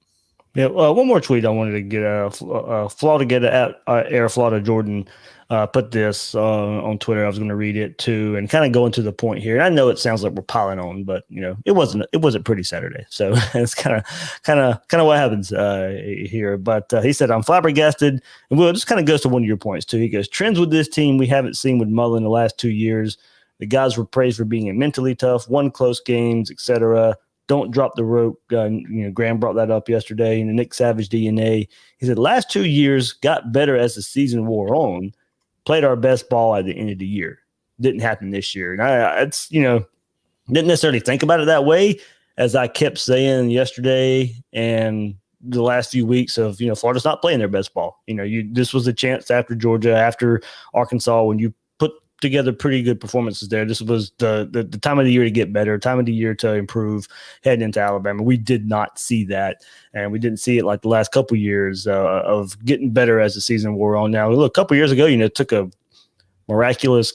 Yeah, one more tweet I wanted to get Florida get at Air Florida Jordan put this on Twitter. I was going to read it too and kind of go into the point here. I know it sounds like we're piling on, but it wasn't pretty Saturday, so it's kind of what happens here. But he said, "I'm flabbergasted," and Will, just kind of goes to one of your points too. He goes, "Trends with this team we haven't seen with Mullen the last 2 years. The guys were praised for being mentally tough, won close games, etc. Don't drop the rope." Graham brought that up yesterday in the Nick Savage DNA. He said, last 2 years got better as the season wore on, played our best ball at the end of the year. Didn't happen this year. And didn't necessarily think about it that way, as I kept saying yesterday and the last few weeks of, Florida's not playing their best ball. This was a chance after Georgia, after Arkansas, when you put together pretty good performances there. This was the time of the year to get better, time of the year to improve heading into Alabama. We did not see that, and we didn't see it like the last couple of years of getting better as the season wore on. Now, look, a couple of years ago, it took a miraculous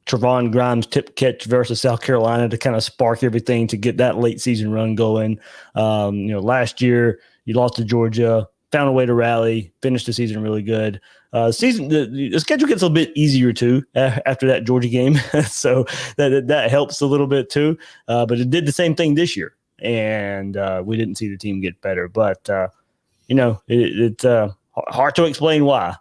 Trevon Grimes tip catch versus South Carolina to kind of spark everything to get that late season run going. Last year you lost to Georgia, found a way to rally, finished the season really good. The schedule gets a bit easier too after that Georgia game, so that helps a little bit too. But it did the same thing this year, and we didn't see the team get better. But it's hard to explain why.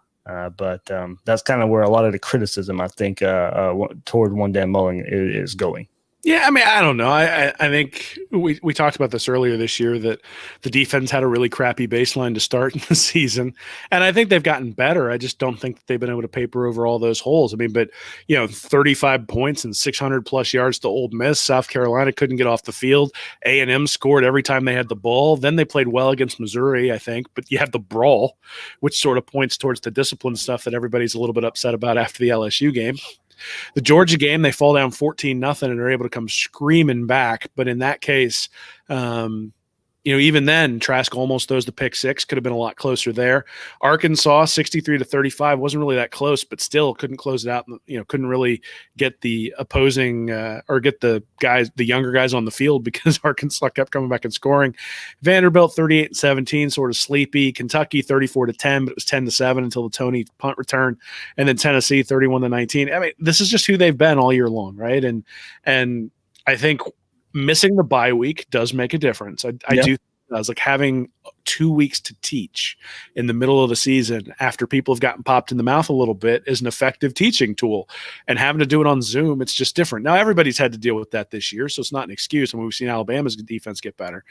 But that's kind of where a lot of the criticism, I think, toward one Dan Mullen is going. Yeah, I mean, I don't know. I think we talked about this earlier this year that the defense had a really crappy baseline to start the season, and I think they've gotten better. I just don't think that they've been able to paper over all those holes. I mean, but 35 points and 600 plus yards to Ole Miss. South Carolina couldn't get off the field. A&M scored every time they had the ball. Then they played well against Missouri, I think. But you have the brawl, which sort of points towards the discipline stuff that everybody's a little bit upset about after the LSU game. The Georgia game, they fall down 14-0 and are able to come screaming back. But in that case, even then, Trask almost throws the pick six. Could have been a lot closer there. Arkansas, 63-35, wasn't really that close, but still couldn't close it out. Couldn't really get the opposing or get the younger guys on the field because Arkansas kept coming back and scoring. Vanderbilt, 38-17, sort of sleepy. Kentucky, 34-10, but it was 10-7 until the Toney punt return. And then Tennessee, 31-19. I mean, this is just who they've been all year long, right? And I think missing the bye week does make a difference. I do. I was like having 2 weeks to teach in the middle of the season after people have gotten popped in the mouth a little bit is an effective teaching tool, and having to do it on Zoom, it's just different. Now everybody's had to deal with that this year, so it's not an excuse. I mean, we've seen Alabama's defense get better.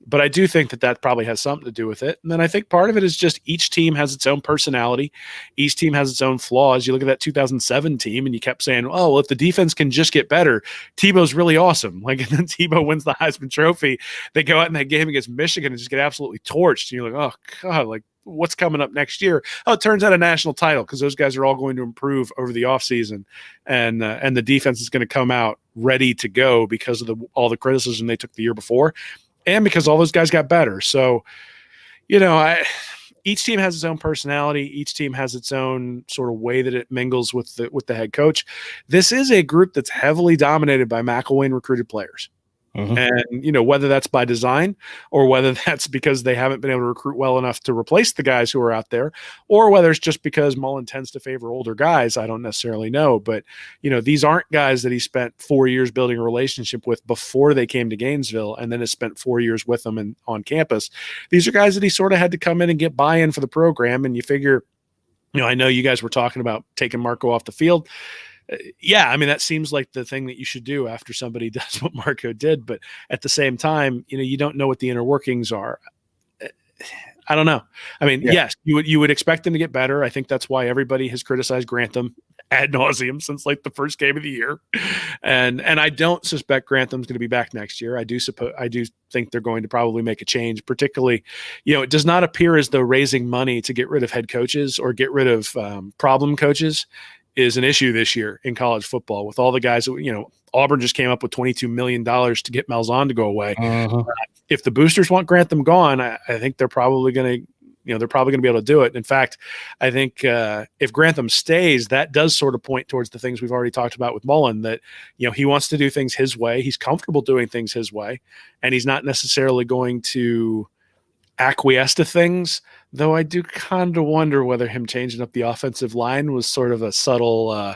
But I do think that probably has something to do with it. And then I think part of it is just each team has its own personality. Each team has its own flaws. You look at that 2007 team and you kept saying, oh, well, if the defense can just get better, Tebow's really awesome. Like, and then Tebow wins the Heisman Trophy. They go out in that game against Michigan and just get absolutely torched. And you're like, oh, God, like, what's coming up next year? Oh, it turns out a national title because those guys are all going to improve over the offseason. And the defense is going to come out ready to go because of all the criticism they took the year before. And because all those guys got better. So, each team has its own personality. Each team has its own sort of way that it mingles with the head coach. This is a group that's heavily dominated by McElwain recruited players. Mm-hmm. And, whether that's by design or whether that's because they haven't been able to recruit well enough to replace the guys who are out there, or whether it's just because Mullen tends to favor older guys, I don't necessarily know. But, these aren't guys that he spent 4 years building a relationship with before they came to Gainesville and then has spent 4 years with them on campus. These are guys that he sort of had to come in and get buy-in for the program. And you figure, I know you guys were talking about taking Marco off the field. Yeah, I mean, that seems like the thing that you should do after somebody does what Marco did. But at the same time, you don't know what the inner workings are. I don't know. I mean, Yes, you would expect them to get better. I think that's why everybody has criticized Grantham ad nauseum since like the first game of the year. And I don't suspect Grantham's going to be back next year. I do think they're going to probably make a change, particularly, it does not appear as though raising money to get rid of head coaches or get rid of problem coaches is an issue this year in college football with all the guys that, Auburn just came up with $22 million to get Malzahn to go away. Uh-huh. If the boosters want Grantham gone, I think they're probably going to, be able to do it. In fact, I think if Grantham stays, that does sort of point towards the things we've already talked about with Mullen, that, he wants to do things his way. He's comfortable doing things his way, and he's not necessarily going to acquiesce to things, though I do kind of wonder whether him changing up the offensive line was sort of a subtle a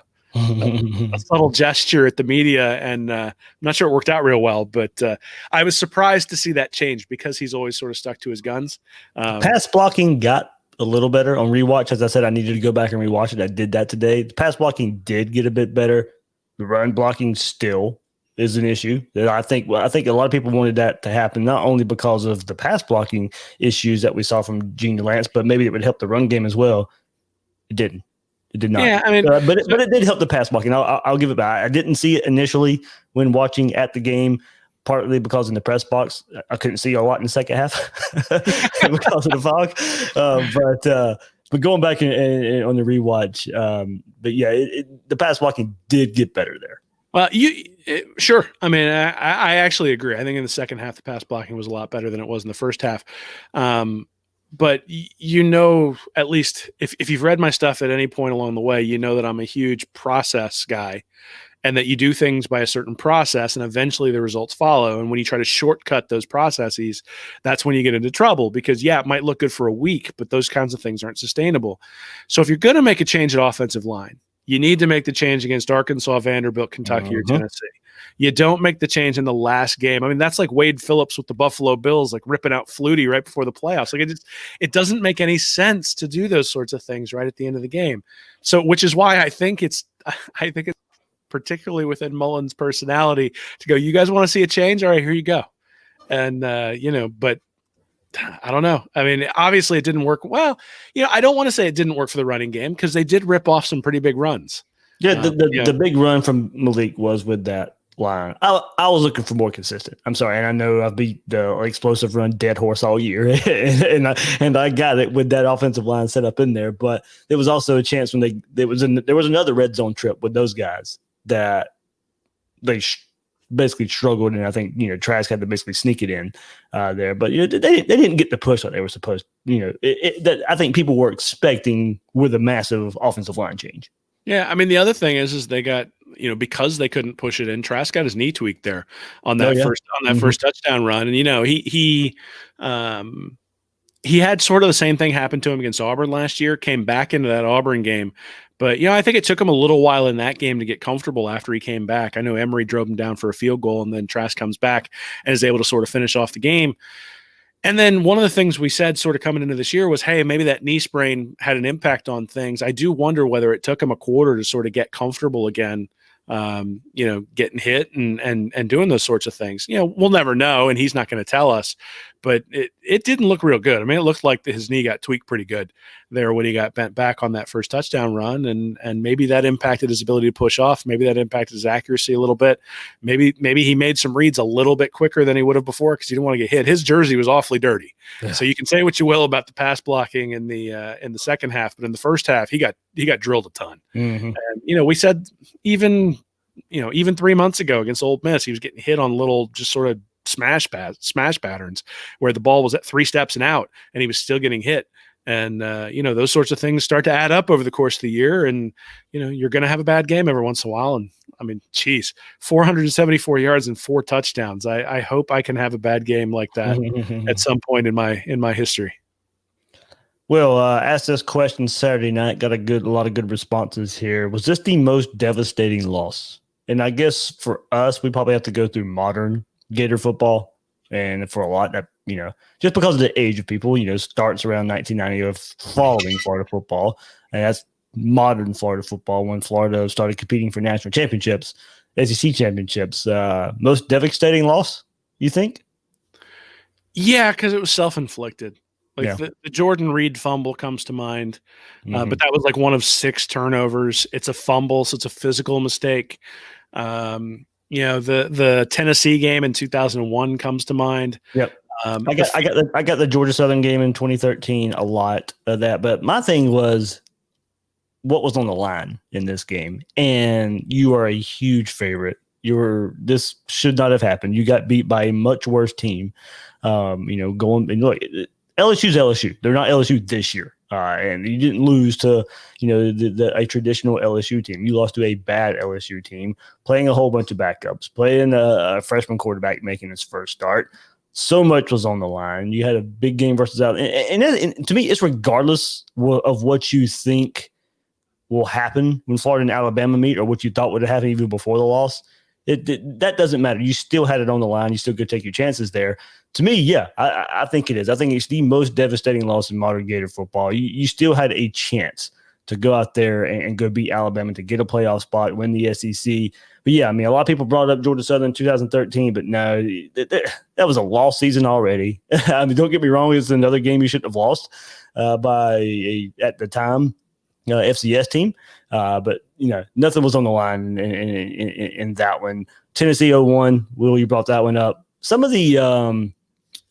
subtle gesture at the media, and I'm not sure it worked out real well, but I was surprised to see that change because he's always sort of stuck to his guns. Pass blocking got a little better on rewatch. As I said, I needed to go back and rewatch it. I did that today. The pass blocking did get a bit better. The run blocking still is an issue that I think a lot of people wanted that to happen, not only because of the pass blocking issues that we saw from Junior Lance, but maybe it would help the run game as well. It didn't. It did not. Yeah, I mean, but it did help the pass blocking. I'll give it back. I didn't see it initially when watching at the game, partly because in the press box I couldn't see a lot in the second half because of the fog. But But going back and on the rewatch, but yeah, the pass blocking did get better there. Well, sure. I mean, I actually agree. I think in the second half, the pass blocking was a lot better than it was in the first half. But at least if you've read my stuff at any point along the way, you know that I'm a huge process guy, and that you do things by a certain process and eventually the results follow. And when you try to shortcut those processes, that's when you get into trouble, because it might look good for a week, but those kinds of things aren't sustainable. So if you're going to make a change at offensive line, you need to make the change against Arkansas, Vanderbilt, Kentucky, or Tennessee. You don't make the change in the last game. I mean, that's like Wade Phillips with the Buffalo Bills, like ripping out Flutie right before the playoffs. Like it doesn't make any sense to do those sorts of things right at the end of the game. So, which is why I think it's particularly within Mullen's personality to go, you guys want to see a change? All right, here you go. And, but I don't know. I mean, obviously it didn't work. Well, I don't want to say it didn't work for the running game, because they did rip off some pretty big runs. Yeah, the big run from Malik was with that line. I was looking for more consistent. I'm sorry, and I know I've beat the explosive run dead horse all year, and I got it with that offensive line set up in there. But there was also a chance when there was another red zone trip with those guys that they basically struggled, and I think Trask had to basically sneak it in there. But they didn't get the push that they were supposed. That I think people were expecting with a massive offensive line change. Yeah, I mean, the other thing is they got, because they couldn't push it in, Trask got his knee tweaked there on that first touchdown run. And he had sort of the same thing happen to him against Auburn last year, came back into that Auburn game. But, I think it took him a little while in that game to get comfortable after he came back. I know Emory drove him down for a field goal, and then Trask comes back and is able to sort of finish off the game. And then one of the things we said sort of coming into this year was, hey, maybe that knee sprain had an impact on things. I do wonder whether it took him a quarter to sort of get comfortable again, getting hit and doing those sorts of things. We'll never know, and he's not going to tell us, but it didn't look real good. I mean, it looked like his knee got tweaked pretty good there when he got bent back on that first touchdown run, and maybe that impacted his ability to push off. Maybe that impacted his accuracy a little bit. Maybe he made some reads a little bit quicker than he would have before, because he didn't want to get hit. His jersey was awfully dirty. Yeah. So you can say what you will about the pass blocking in the second half, but in the first half, he got drilled a ton. Mm-hmm. And we said even 3 months ago against Ole Miss, he was getting hit on little just sort of smash patterns where the ball was at 3 steps and out, and he was still getting hit. And, those sorts of things start to add up over the course of the year. And, you're going to have a bad game every once in a while. And I mean, 474 yards and 4 touchdowns. I hope I can have a bad game like that at some point in my history. Well, asked this question Saturday night, got a lot of good responses here. Was this the most devastating loss? And I guess for us, we probably have to go through modern Gator football. And for a lot that, just because of the age of people, starts around 1990 of following Florida football. And that's modern Florida football, when Florida started competing for national championships, SEC championships. Most devastating loss, you think? Yeah, because it was self-inflicted. The Jordan Reed fumble comes to mind, but that was like one of 6 turnovers. It's a fumble, so it's a physical mistake. The Tennessee game in 2001 comes to mind. Yep. I got the Georgia Southern game in 2013, a lot of that. But my thing was what was on the line in this game, and you are a huge favorite. This should not have happened. You got beat by a much worse team. Going and look. LSU's LSU. They're not LSU this year. And you didn't lose to, a traditional LSU team. You lost to a bad LSU team, playing a whole bunch of backups, playing a freshman quarterback making his first start. So much was on the line. You had a big game versus out. And to me, it's regardless of what you think will happen when Florida and Alabama meet, or what you thought would have happened even before the loss. That doesn't matter. You still had it on the line. You still could take your chances there. To me, yeah, I think it is. I think it's the most devastating loss in modern Gator football. You still had a chance to go out there and go beat Alabama to get a playoff spot, win the SEC. But yeah, I mean, a lot of people brought up Georgia Southern in 2013, but no, that was a lost season already. I mean, don't get me wrong, it's another game you shouldn't have lost at the time, FCS team. But nothing was on the line in that one. Tennessee 01, Will, you brought that one up. Some of the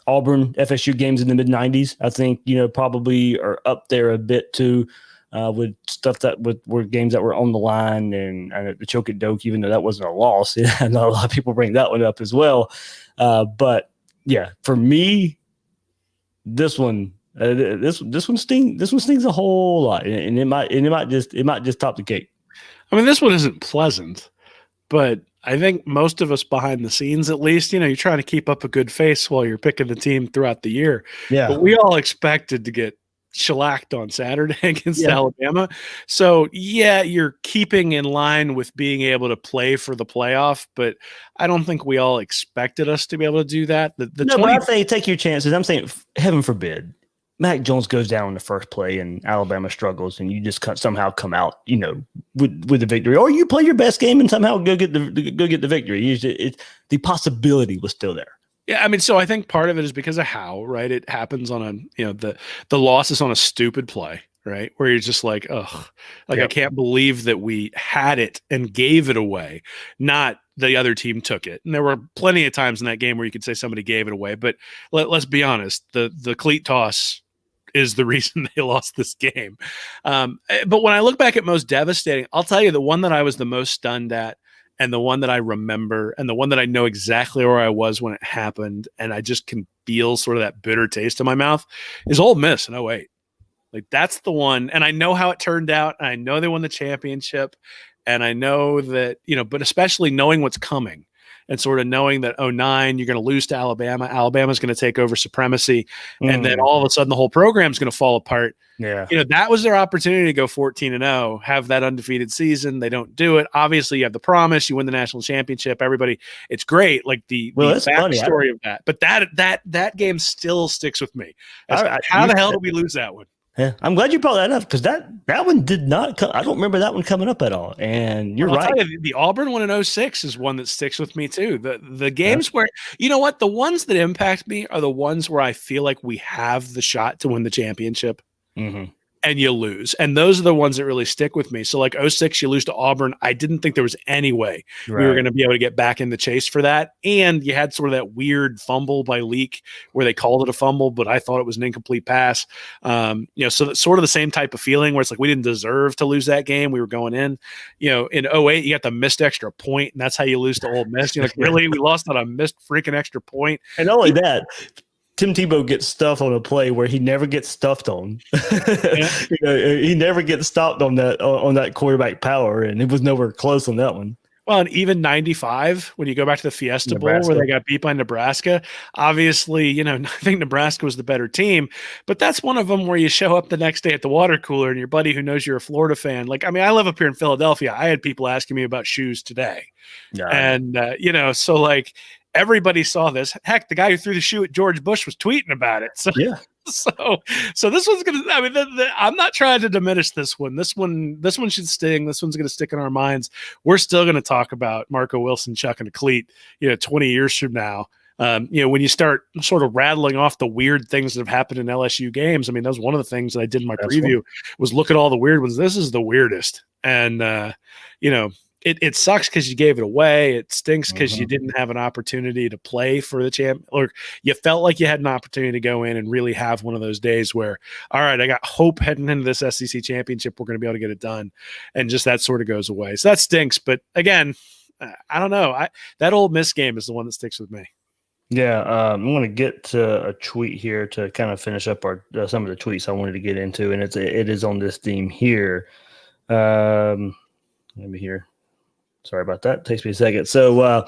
Auburn, FSU games in the mid 90s, I think, probably are up there a bit too, with stuff were games that were on the line and the choke at Doak, even though that wasn't a loss. I know a lot of people bring that one up as well. But yeah, for me, this one stings a whole lot, and it might just top the cake. I mean, this one isn't pleasant, but I think most of us behind the scenes, at least, you're trying to keep up a good face while you're picking the team throughout the year. Yeah. But we all expected to get shellacked on Saturday against Alabama. So, yeah, you're keeping in line with being able to play for the playoff, but I don't think we all expected us to be able to do that. But I say take your chances. I'm saying, heaven forbid, Mac Jones goes down in the first play and Alabama struggles, and you just somehow come out, with the victory, or you play your best game and somehow go get the victory. The possibility was still there. Yeah, I mean, so I think part of it is because of how, right? It happens on the loss is on a stupid play, right? Where you're just like, ugh, I can't believe that we had it and gave it away, not the other team took it. And there were plenty of times in that game where you could say somebody gave it away, but let's be honest, the cleat toss is the reason they lost this game. But when I look back at most devastating, I'll tell you the one that I was the most stunned at, and the one that I remember, and the one that I know exactly where I was when it happened, and I just can feel sort of that bitter taste in my mouth, is Ole Miss in 08. Like, that's the one, and I know how it turned out, and I know they won the championship, and I know that, but especially knowing what's coming, and sort of knowing that 09, you're going to lose to Alabama. Alabama's going to take over supremacy. And then all of a sudden the whole program's going to fall apart. Yeah. That was their opportunity to go 14-0, have that undefeated season. They don't do it. Obviously, you have the promise. You win the national championship. Everybody, it's great. Like the backstory of that. But that game still sticks with me. How the hell did we lose that one? Yeah, I'm glad you brought that up, because that one did not come. I don't remember that one coming up at all. And you're right. Tell you, the Auburn one in 06 is one that sticks with me too. The games where, the ones that impact me are the ones where I feel like we have the shot to win the championship. Mm-hmm. And you lose. And those are the ones that really stick with me. So like 06, you lose to Auburn. I didn't think there was any way we were going to be able to get back in the chase for that. And you had sort of that weird fumble by Leak where they called it a fumble, but I thought it was an incomplete pass. So that's sort of the same type of feeling where it's like we didn't deserve to lose that game. We were going in, in 08, you got the missed extra point, and that's how you lose to Ole Miss. Really, we lost on a missed freaking extra point. And not only that, Tim Tebow gets stuffed on a play where he never gets stuffed on. He never gets stopped on that quarterback power, and it was nowhere close on that one. Well, and even 95, when you go back to the Fiesta Bowl where they got beat by Nebraska, obviously, I think Nebraska was the better team, but that's one of them where you show up the next day at the water cooler and your buddy who knows you're a Florida fan. Like, I mean, I live up here in Philadelphia. I had people asking me about shoes today. Yeah. And, so like, everybody saw this. Heck, the guy who threw the shoe at George Bush was tweeting about it. So, yeah. So this one's gonna. I mean, I'm not trying to diminish this one. This one should sting. This one's gonna stick in our minds. We're still gonna talk about Marco Wilson chucking a cleat, 20 years from now. When you start sort of rattling off the weird things that have happened in LSU games. I mean, that was one of the things that I did in my preview was look at all the weird ones. This is the weirdest, and It sucks because you gave it away. It stinks because you didn't have an opportunity to play for the champ, or you felt like you had an opportunity to go in and really have one of those days where, all right, I got hope heading into this SEC championship. We're going to be able to get it done. And just that sort of goes away. So that stinks. But again, I don't know. That Ole Miss game is the one that sticks with me. Yeah. I'm going to get to a tweet here to kind of finish up our some of the tweets I wanted to get into. And it is on this theme here. Let me hear. Sorry about that. Takes me a second. So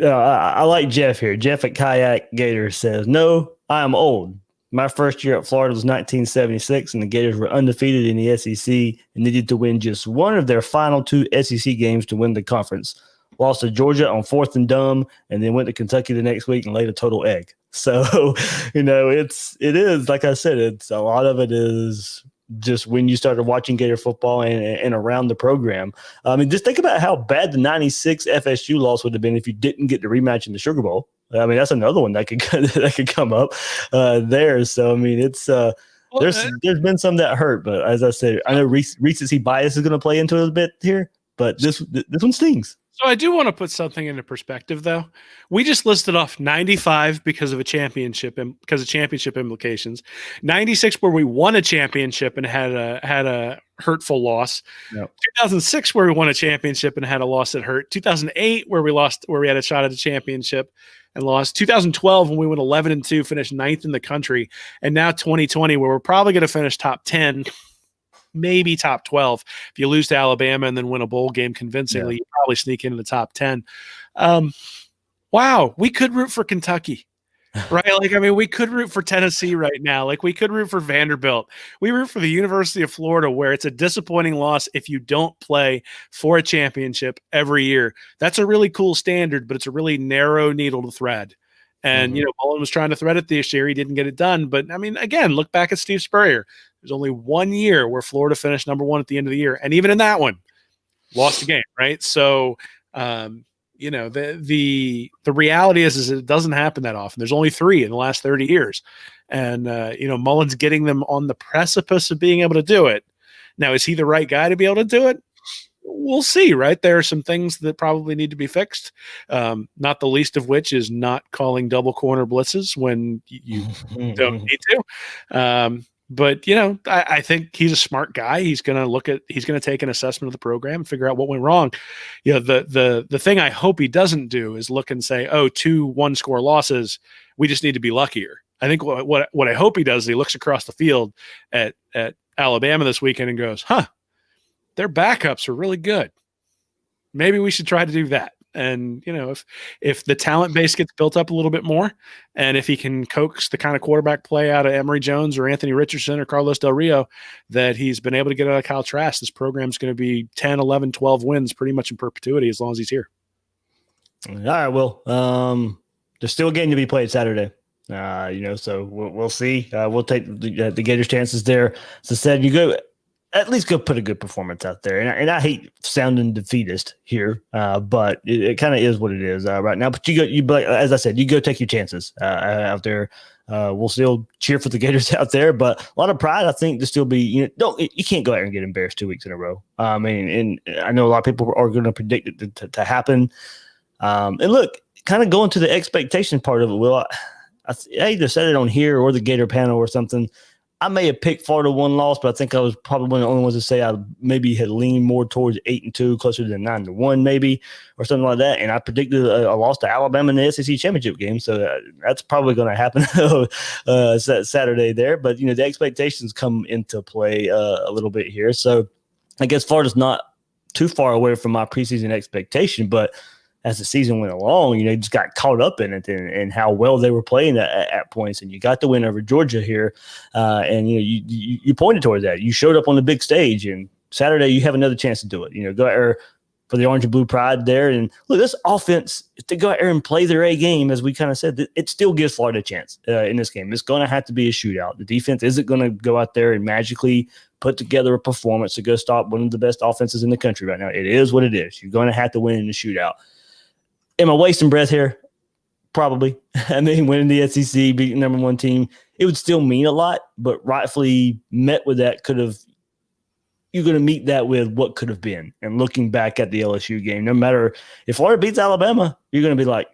I like Jeff here. Jeff at Kayak Gator says, "No, I am old. My first year at Florida was 1976, and the Gators were undefeated in the SEC and needed to win just one of their final two SEC games to win the conference. Lost to Georgia on 4th and dumb, and then went to Kentucky the next week and laid a total egg." So, it is, like I said, it's a lot of it is just when you started watching Gator football and around the program. I mean, just think about how bad the 96 FSU loss would have been if you didn't get the rematch in the Sugar Bowl. I mean, that's another one that could come up there. So, I mean, it's there's been some that hurt, but as I said, I know recency bias is going to play into it a bit here, but this one stings. So I do want to put something into perspective, though. We just listed off 95 because of championship implications, 96 where we won a championship and had a hurtful loss, Yep. 2006 where we won a championship and had a loss that hurt, 2008 where we had a shot at a championship and lost, 2012 when we went 11-2, finished 9th in the country, and now 2020 where we're probably going to finish top 10. Maybe top 12. If you lose to Alabama and then win a bowl game convincingly, you probably sneak into the top 10. Wow, we could root for Kentucky, right? Like, I mean, we could root for Tennessee right now. Like, we could root for Vanderbilt. We root for the University of Florida, where it's a disappointing loss if you don't play for a championship every year. That's a really cool standard, but it's a really narrow needle to thread. And, Mullen was trying to thread it this year. He didn't get it done. But, I mean, again, look back at Steve Spurrier. There's only one year where Florida finished number 1 at the end of the year. And even in that one, lost the game, right? So, the reality is it doesn't happen that often. There's only 3 in the last 30 years. And, Mullen's getting them on the precipice of being able to do it. Now, is he the right guy to be able to do it? We'll see, right? There are some things that probably need to be fixed, not the least of which is not calling double corner blitzes when you don't need to. But, I think he's a smart guy. He's going to take an assessment of the program and figure out what went wrong. The thing I hope he doesn't do is look and say, 2 one-score losses, we just need to be luckier. I think what I hope he does is he looks across the field at Alabama this weekend and goes, their backups are really good. Maybe we should try to do that. And, if the talent base gets built up a little bit more, and if he can coax the kind of quarterback play out of Emory Jones or Anthony Richardson or Carlos Del Rio that he's been able to get out of Kyle Trask, this program's going to be 10, 11, 12 wins pretty much in perpetuity as long as he's here. All right, Will. There's still a game to be played Saturday. So we'll see. We'll take the Gators' chances there. As I said, at least go put a good performance out there. And I hate sounding defeatist here, but it kind of is what it is right now. But as I said, you go take your chances out there. We'll still cheer for the Gators out there, but a lot of pride, I think, to still be, you can't go out and get embarrassed 2 weeks in a row. And I know a lot of people are going to predict it to happen. And look, kind of going to the expectation part of it, Will, I either said it on here or the Gator panel or something. I may have picked Florida 1 loss, but I think I was probably one of the only ones to say I maybe had leaned more towards 8-2, closer to 9-1 maybe, or something like that. And I predicted a loss to Alabama in the SEC championship game, so that's probably going to happen Saturday there. But the expectations come into play a little bit here. So I guess Florida's not too far away from my preseason expectation, but as the season went along, just got caught up in it and how well they were playing at points. And you got the win over Georgia here. And, you pointed towards that. You showed up on the big stage, and Saturday you have another chance to do it. Go out there for the orange and blue pride there. And look, this offense, if they go out there and play their A game, as we kind of said, it still gives Florida a chance in this game. It's going to have to be a shootout. The defense isn't going to go out there and magically put together a performance to go stop one of the best offenses in the country right now. It is what it is. You're going to have to win in the shootout. Am I wasting breath here? Probably. I mean, winning the SEC, beating number 1 team, it would still mean a lot, but rightfully met with that you're going to meet that with what could have been. And looking back at the LSU game, no matter if Florida beats Alabama, you're going to be like,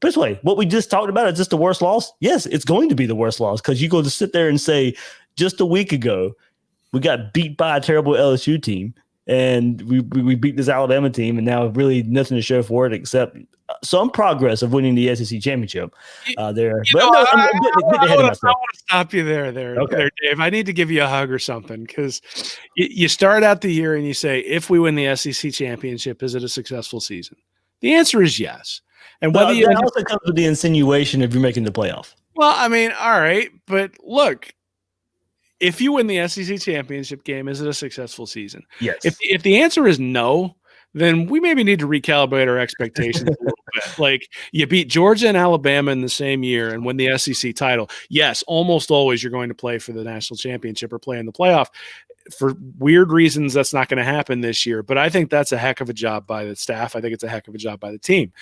this way, what we just talked about is just the worst loss. Yes, it's going to be the worst loss because you go to sit there and say, just a week ago, we got beat by a terrible LSU team. And we beat this Alabama team, and now really nothing to show for it except some progress of winning the SEC championship there. I want to stop you there, Dave. I need to give you a hug or something because you start out the year and you say, if we win the SEC championship, is it a successful season? The answer is yes. And whether that also comes with the insinuation of you're making the playoff. Well, I mean, all right, but look. If you win the SEC championship game, is it a successful season? Yes. If the answer is no, then we maybe need to recalibrate our expectations a little bit. Like, you beat Georgia and Alabama in the same year and win the SEC title. Yes, almost always you're going to play for the national championship or play in the playoff. For weird reasons, that's not going to happen this year. But I think that's a heck of a job by the staff. I think it's a heck of a job by the team.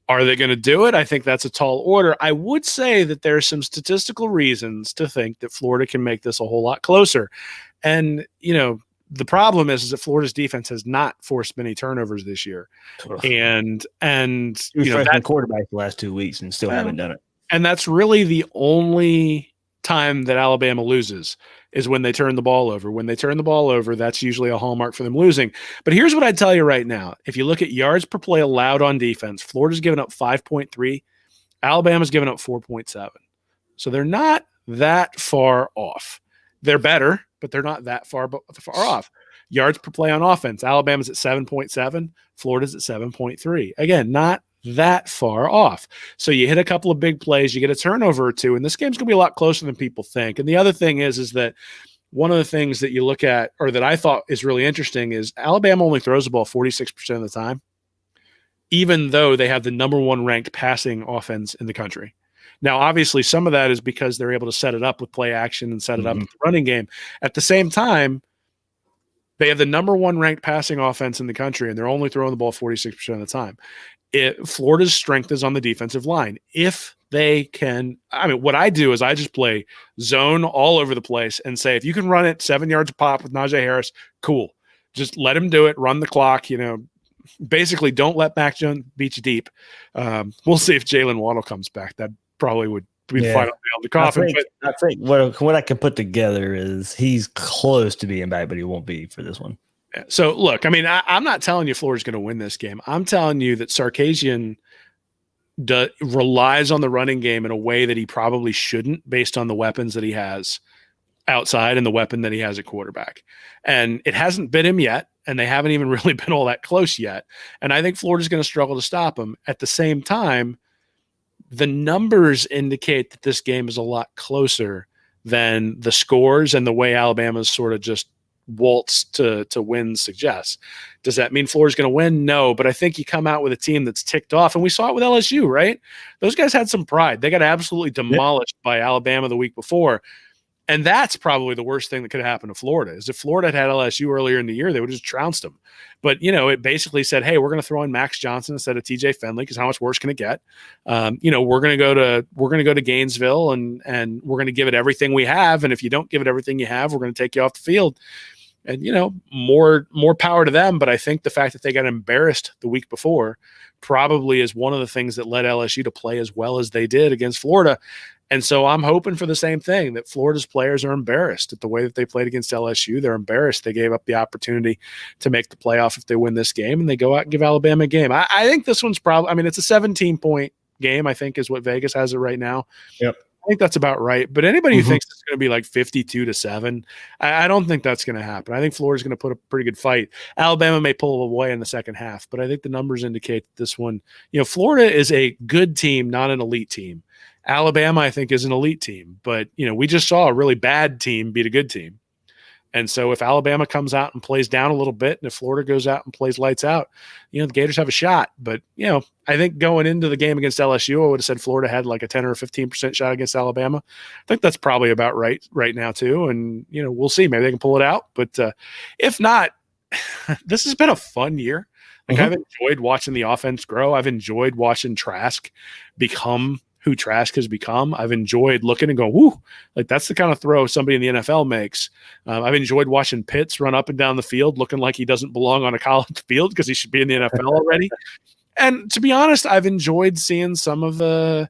Are they going to do it? I think that's a tall order. I would say that there are some statistical reasons to think that Florida can make this a whole lot closer. And, the problem is that Florida's defense has not forced many turnovers this year. And freshman quarterback the last 2 weeks and still haven't done it. And that's really the only time that Alabama loses is when they turn the ball over. When they turn the ball over, that's usually a hallmark for them losing. But here's what I'd tell you right now. If you look at yards per play allowed on defense, Florida's given up 5.3. Alabama's given up 4.7. So they're not that far off. They're better, but they're not that far off. Yards per play on offense, Alabama's at 7.7, Florida's at 7.3. Again, not that far off. So you hit a couple of big plays, you get a turnover or two, and this game's going to be a lot closer than people think. And the other thing is that one of the things that you look at, or that I thought is really interesting, is Alabama only throws the ball 46% of the time, even though they have the number one ranked passing offense in the country. Now, obviously, some of that is because they're able to set it up with play action and set it up with the running game. At the same time, they have the number one ranked passing offense in the country, and they're only throwing the ball 46% of the time. Florida's strength is on the defensive line. If they can, what I do is I just play zone all over the place and say, if you can run it 7 yards a pop with Najee Harris, cool. Just let him do it, run the clock, basically don't let Mac Jones beat you deep. We'll see if Jalen Waddle comes back. That probably would be the final nail in the coffin. I think what I can put together is he's close to being back, but he won't be for this one. Yeah. So, look, I'm not telling you Florida's going to win this game. I'm telling you that Sarkisian relies on the running game in a way that he probably shouldn't based on the weapons that he has outside and the weapon that he has at quarterback. And it hasn't bit him yet, and they haven't even really been all that close yet. And I think Florida's going to struggle to stop him. At the same time, the numbers indicate that this game is a lot closer than the scores and the way Alabama's sort of just waltz to win suggests. Does that mean Florida's going to win? No, but I think you come out with a team that's ticked off, and we saw it with LSU, right? Those guys had some pride. They got absolutely demolished by Alabama the week before. And that's probably the worst thing that could happen to Florida is if Florida had LSU earlier in the year, they would have just trounced them. But, it basically said, hey, we're going to throw in Max Johnson instead of TJ Finley because how much worse can it get? We're going to go to Gainesville and we're going to give it everything we have. And if you don't give it everything you have, we're going to take you off the field. And, more power to them. But I think the fact that they got embarrassed the week before probably is one of the things that led LSU to play as well as they did against Florida. And so I'm hoping for the same thing, that Florida's players are embarrassed at the way that they played against LSU. They're embarrassed. They gave up the opportunity to make the playoff if they win this game, and they go out and give Alabama a game. I think this one's probably – it's a 17-point game, I think, is what Vegas has it right now. Yep. I think that's about right. But anybody who thinks it's going to be like 52-7, I don't think that's going to happen. I think Florida's going to put a pretty good fight. Alabama may pull away in the second half, but I think the numbers indicate that this one – Florida is a good team, not an elite team. Alabama, I think, is an elite team, but we just saw a really bad team beat a good team. And so if Alabama comes out and plays down a little bit, and if Florida goes out and plays lights out, the Gators have a shot. But, I think going into the game against LSU, I would have said Florida had like a 10 or a 15% shot against Alabama. I think that's probably about right now too. And, we'll see. Maybe they can pull it out. But if not, this has been a fun year. Like I've enjoyed watching the offense grow. I've enjoyed watching Trask become who Trask has become. I've enjoyed looking and going, whoo, like that's the kind of throw somebody in the NFL makes. I've enjoyed watching Pitts run up and down the field looking like he doesn't belong on a college field because he should be in the NFL already. And to be honest, I've enjoyed seeing some of the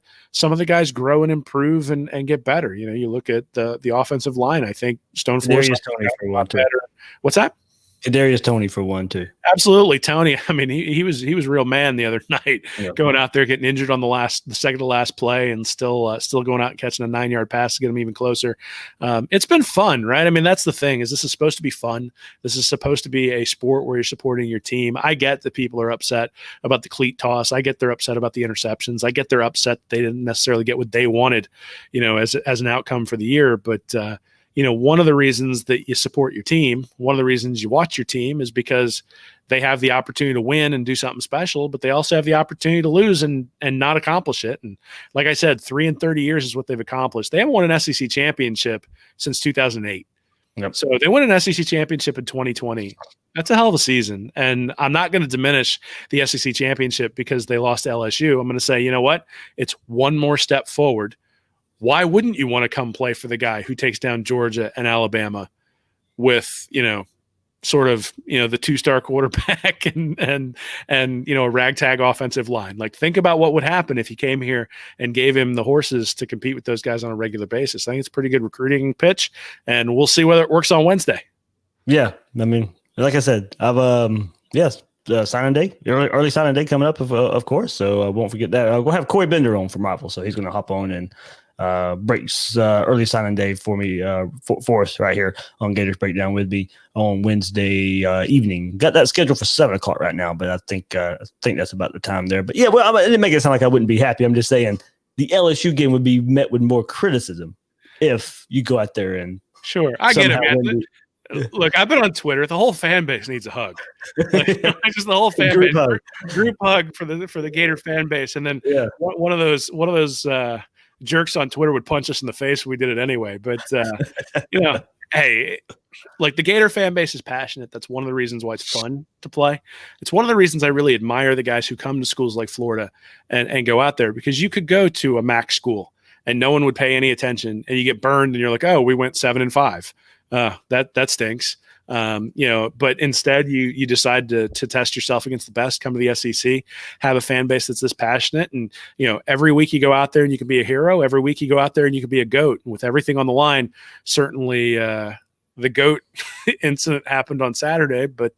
guys grow and improve and get better. You look at the offensive line. I think Stone Forsythe for one too. What's that? Darius Toney for one too. Absolutely, Tony. He was a real man the other night, going out there getting injured on the second to last play, and still going out and catching a 9-yard pass to get him even closer. It's been fun, right? That's the thing. This is supposed to be fun. This is supposed to be a sport where you're supporting your team. I get that people are upset about the cleat toss. I get they're upset about the interceptions. I get they're upset they didn't necessarily get what they wanted, as an outcome for the year, but. One of the reasons that you support your team, one of the reasons you watch your team is because they have the opportunity to win and do something special, but they also have the opportunity to lose and not accomplish it. And like I said, 3 in 30 years is what they've accomplished. They haven't won an SEC championship since 2008. Yep. So they win an SEC championship in 2020. That's a hell of a season. And I'm not going to diminish the SEC championship because they lost to LSU. I'm going to say, you know what? It's one more step forward. Why wouldn't you want to come play for the guy who takes down Georgia and Alabama with, sort of, the 2-star quarterback and a ragtag offensive line. Like, think about what would happen if you came here and gave him the horses to compete with those guys on a regular basis. I think it's a pretty good recruiting pitch, and we'll see whether it works on Wednesday. Yeah. I mean, like I said, signing day, early signing day coming up, of course. So I won't forget that. We'll have Corey Bender on from Rival, so he's going to hop on and breaks early signing day for me for us right here on Gators Breakdown with me on Wednesday evening. Got that scheduled for 7:00 right now, but I think that's about the time there. But yeah, well, I didn't make it sound like I wouldn't be happy. I'm just saying the LSU game would be met with more criticism if you go out there and I get it, man. Look, I've been on Twitter. The whole fan base needs a hug. Like, just the whole fan base, group hug for the Gator fan base, and then one of those jerks on Twitter would punch us in the face if we did it anyway. But hey, like, the Gator fan base is passionate. That's one of the reasons why it's fun to play. It's one of the reasons I really admire the guys who come to schools like Florida and go out there, because you could go to a MAC school and no one would pay any attention, and you get burned, and you're like, oh, we went 7-5. That stinks. But instead you decide to test yourself against the best, come to the SEC, have a fan base that's this passionate. And, every week you go out there and you can be a hero. Every week you go out there and you can be a GOAT. And with everything on the line, certainly the GOAT incident happened on Saturday, but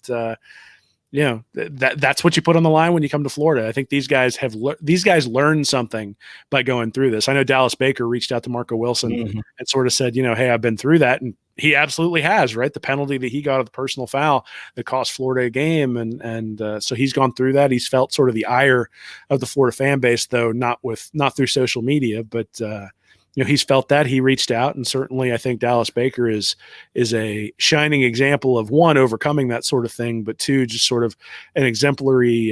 that's what you put on the line when you come to Florida. I think these guys learned something by going through this. I know Dallas Baker reached out to Marco Wilson and sort of said, hey, I've been through that. And he absolutely has, right? The penalty that he got of the personal foul that cost Florida a game. And so he's gone through that. He's felt sort of the ire of the Florida fan base, though not through social media, but he's felt that. He reached out, and certainly I think Dallas Baker is a shining example of, one, overcoming that sort of thing, but two, just sort of an exemplary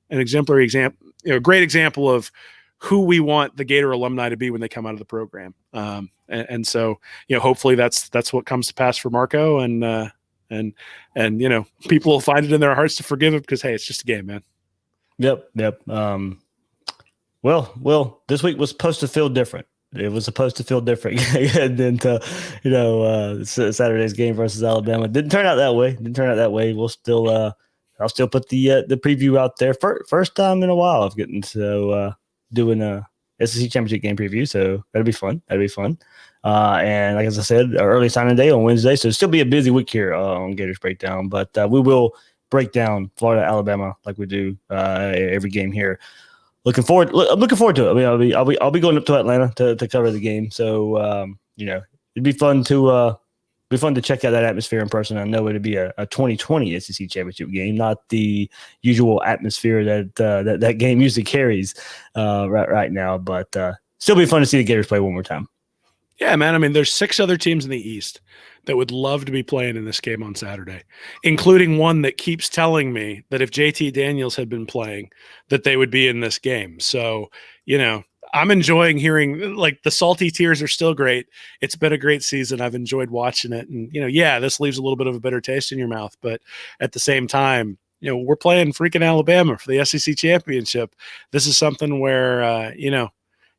example, a great example of who we want the Gator alumni to be when they come out of the program. And so, hopefully that's what comes to pass for Marco, and people will find it in their hearts to forgive him, because, hey, it's just a game, man. Yep. Well, this week was supposed to feel different. It was supposed to feel different than Saturday's game versus Alabama. Didn't turn out that way. We'll still, I'll still put the preview out there. First time in a while of getting to doing a SEC championship game preview, so that'll be fun. And like as I said, early signing day on Wednesday, so it'll still be a busy week here on Gators Breakdown. But we will break down Florida, Alabama like we do every game here. I'm looking forward to it. I mean, I'll be going up to Atlanta to cover the game. So it'd be fun to check out that atmosphere in person. I know it'd be a 2020 SEC championship game, not the usual atmosphere that game usually carries right now. But still be fun to see the Gators play one more time. Yeah, man. I mean, there's 6 other teams in the East that would love to be playing in this game on Saturday, including one that keeps telling me that if JT Daniels had been playing, that they would be in this game. So, I'm enjoying hearing, like, the salty tears are still great. It's been a great season. I've enjoyed watching it. And, this leaves a little bit of a bitter taste in your mouth. But at the same time, we're playing freaking Alabama for the SEC championship. This is something where,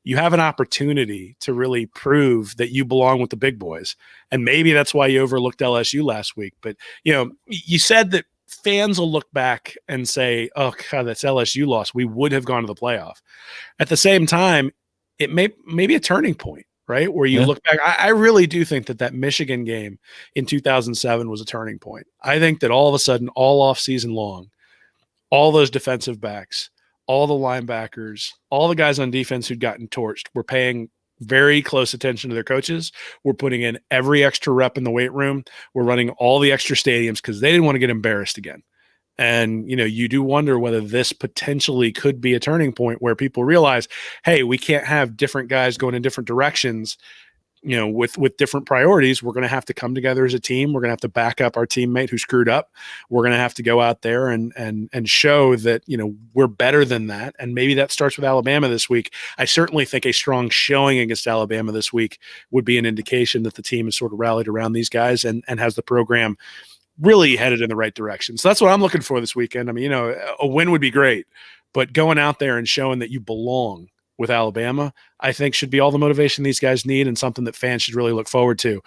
you have an opportunity to really prove that you belong with the big boys. And maybe that's why you overlooked LSU last week. But, you said that fans will look back and say, oh, God, that's LSU loss. We would have gone to the playoff. At the same time, it may be a turning point, right? Where you look back. I really do think that Michigan game in 2007 was a turning point. I think that all of a sudden, all off season long, all those defensive backs, all the linebackers, all the guys on defense who'd gotten torched were paying very close attention to their coaches. We're putting in every extra rep in the weight room. We're running all the extra stadiums because they didn't want to get embarrassed again. And, you do wonder whether this potentially could be a turning point where people realize, hey, we can't have different guys going in different directions, with different priorities. We're going to have to come together as a team. We're going to have to back up our teammate who screwed up. We're going to have to go out there and show that, we're better than that. And maybe that starts with Alabama this week. I certainly think a strong showing against Alabama this week would be an indication that the team has sort of rallied around these guys and has the program really headed in the right direction. So that's what I'm looking for this weekend. I mean, a win would be great, but going out there and showing that you belong with Alabama, I think should be all the motivation these guys need and something that fans should really look forward to.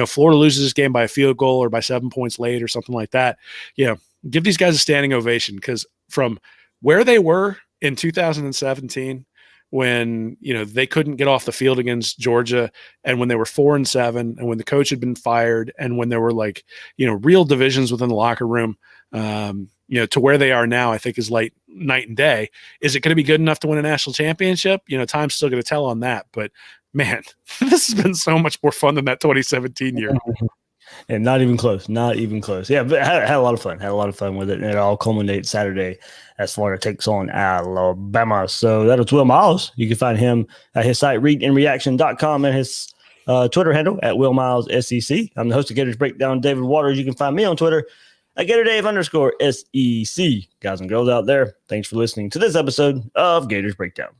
Florida loses this game by a field goal or by 7 points late or something like that. Give these guys a standing ovation, because from where they were in 2017, when they couldn't get off the field against Georgia, and when they were 4-7, and when the coach had been fired, and when there were real divisions within the locker room, to where they are now, I think is like night and day. Is it going to be good enough to win a national championship? Time's still going to tell on that. But man, this has been so much more fun than that 2017 year. And not even close. Not even close. Yeah, but had a lot of fun. Had a lot of fun with it. And it all culminates Saturday as Florida takes on Alabama. So that was Will Miles. You can find him at his site, readandreaction.com, and his Twitter handle at Will Miles SEC. I'm the host of Gators Breakdown, David Waters. You can find me on Twitter at GatorDave_SEC. Guys and girls out there, thanks for listening to this episode of Gators Breakdown.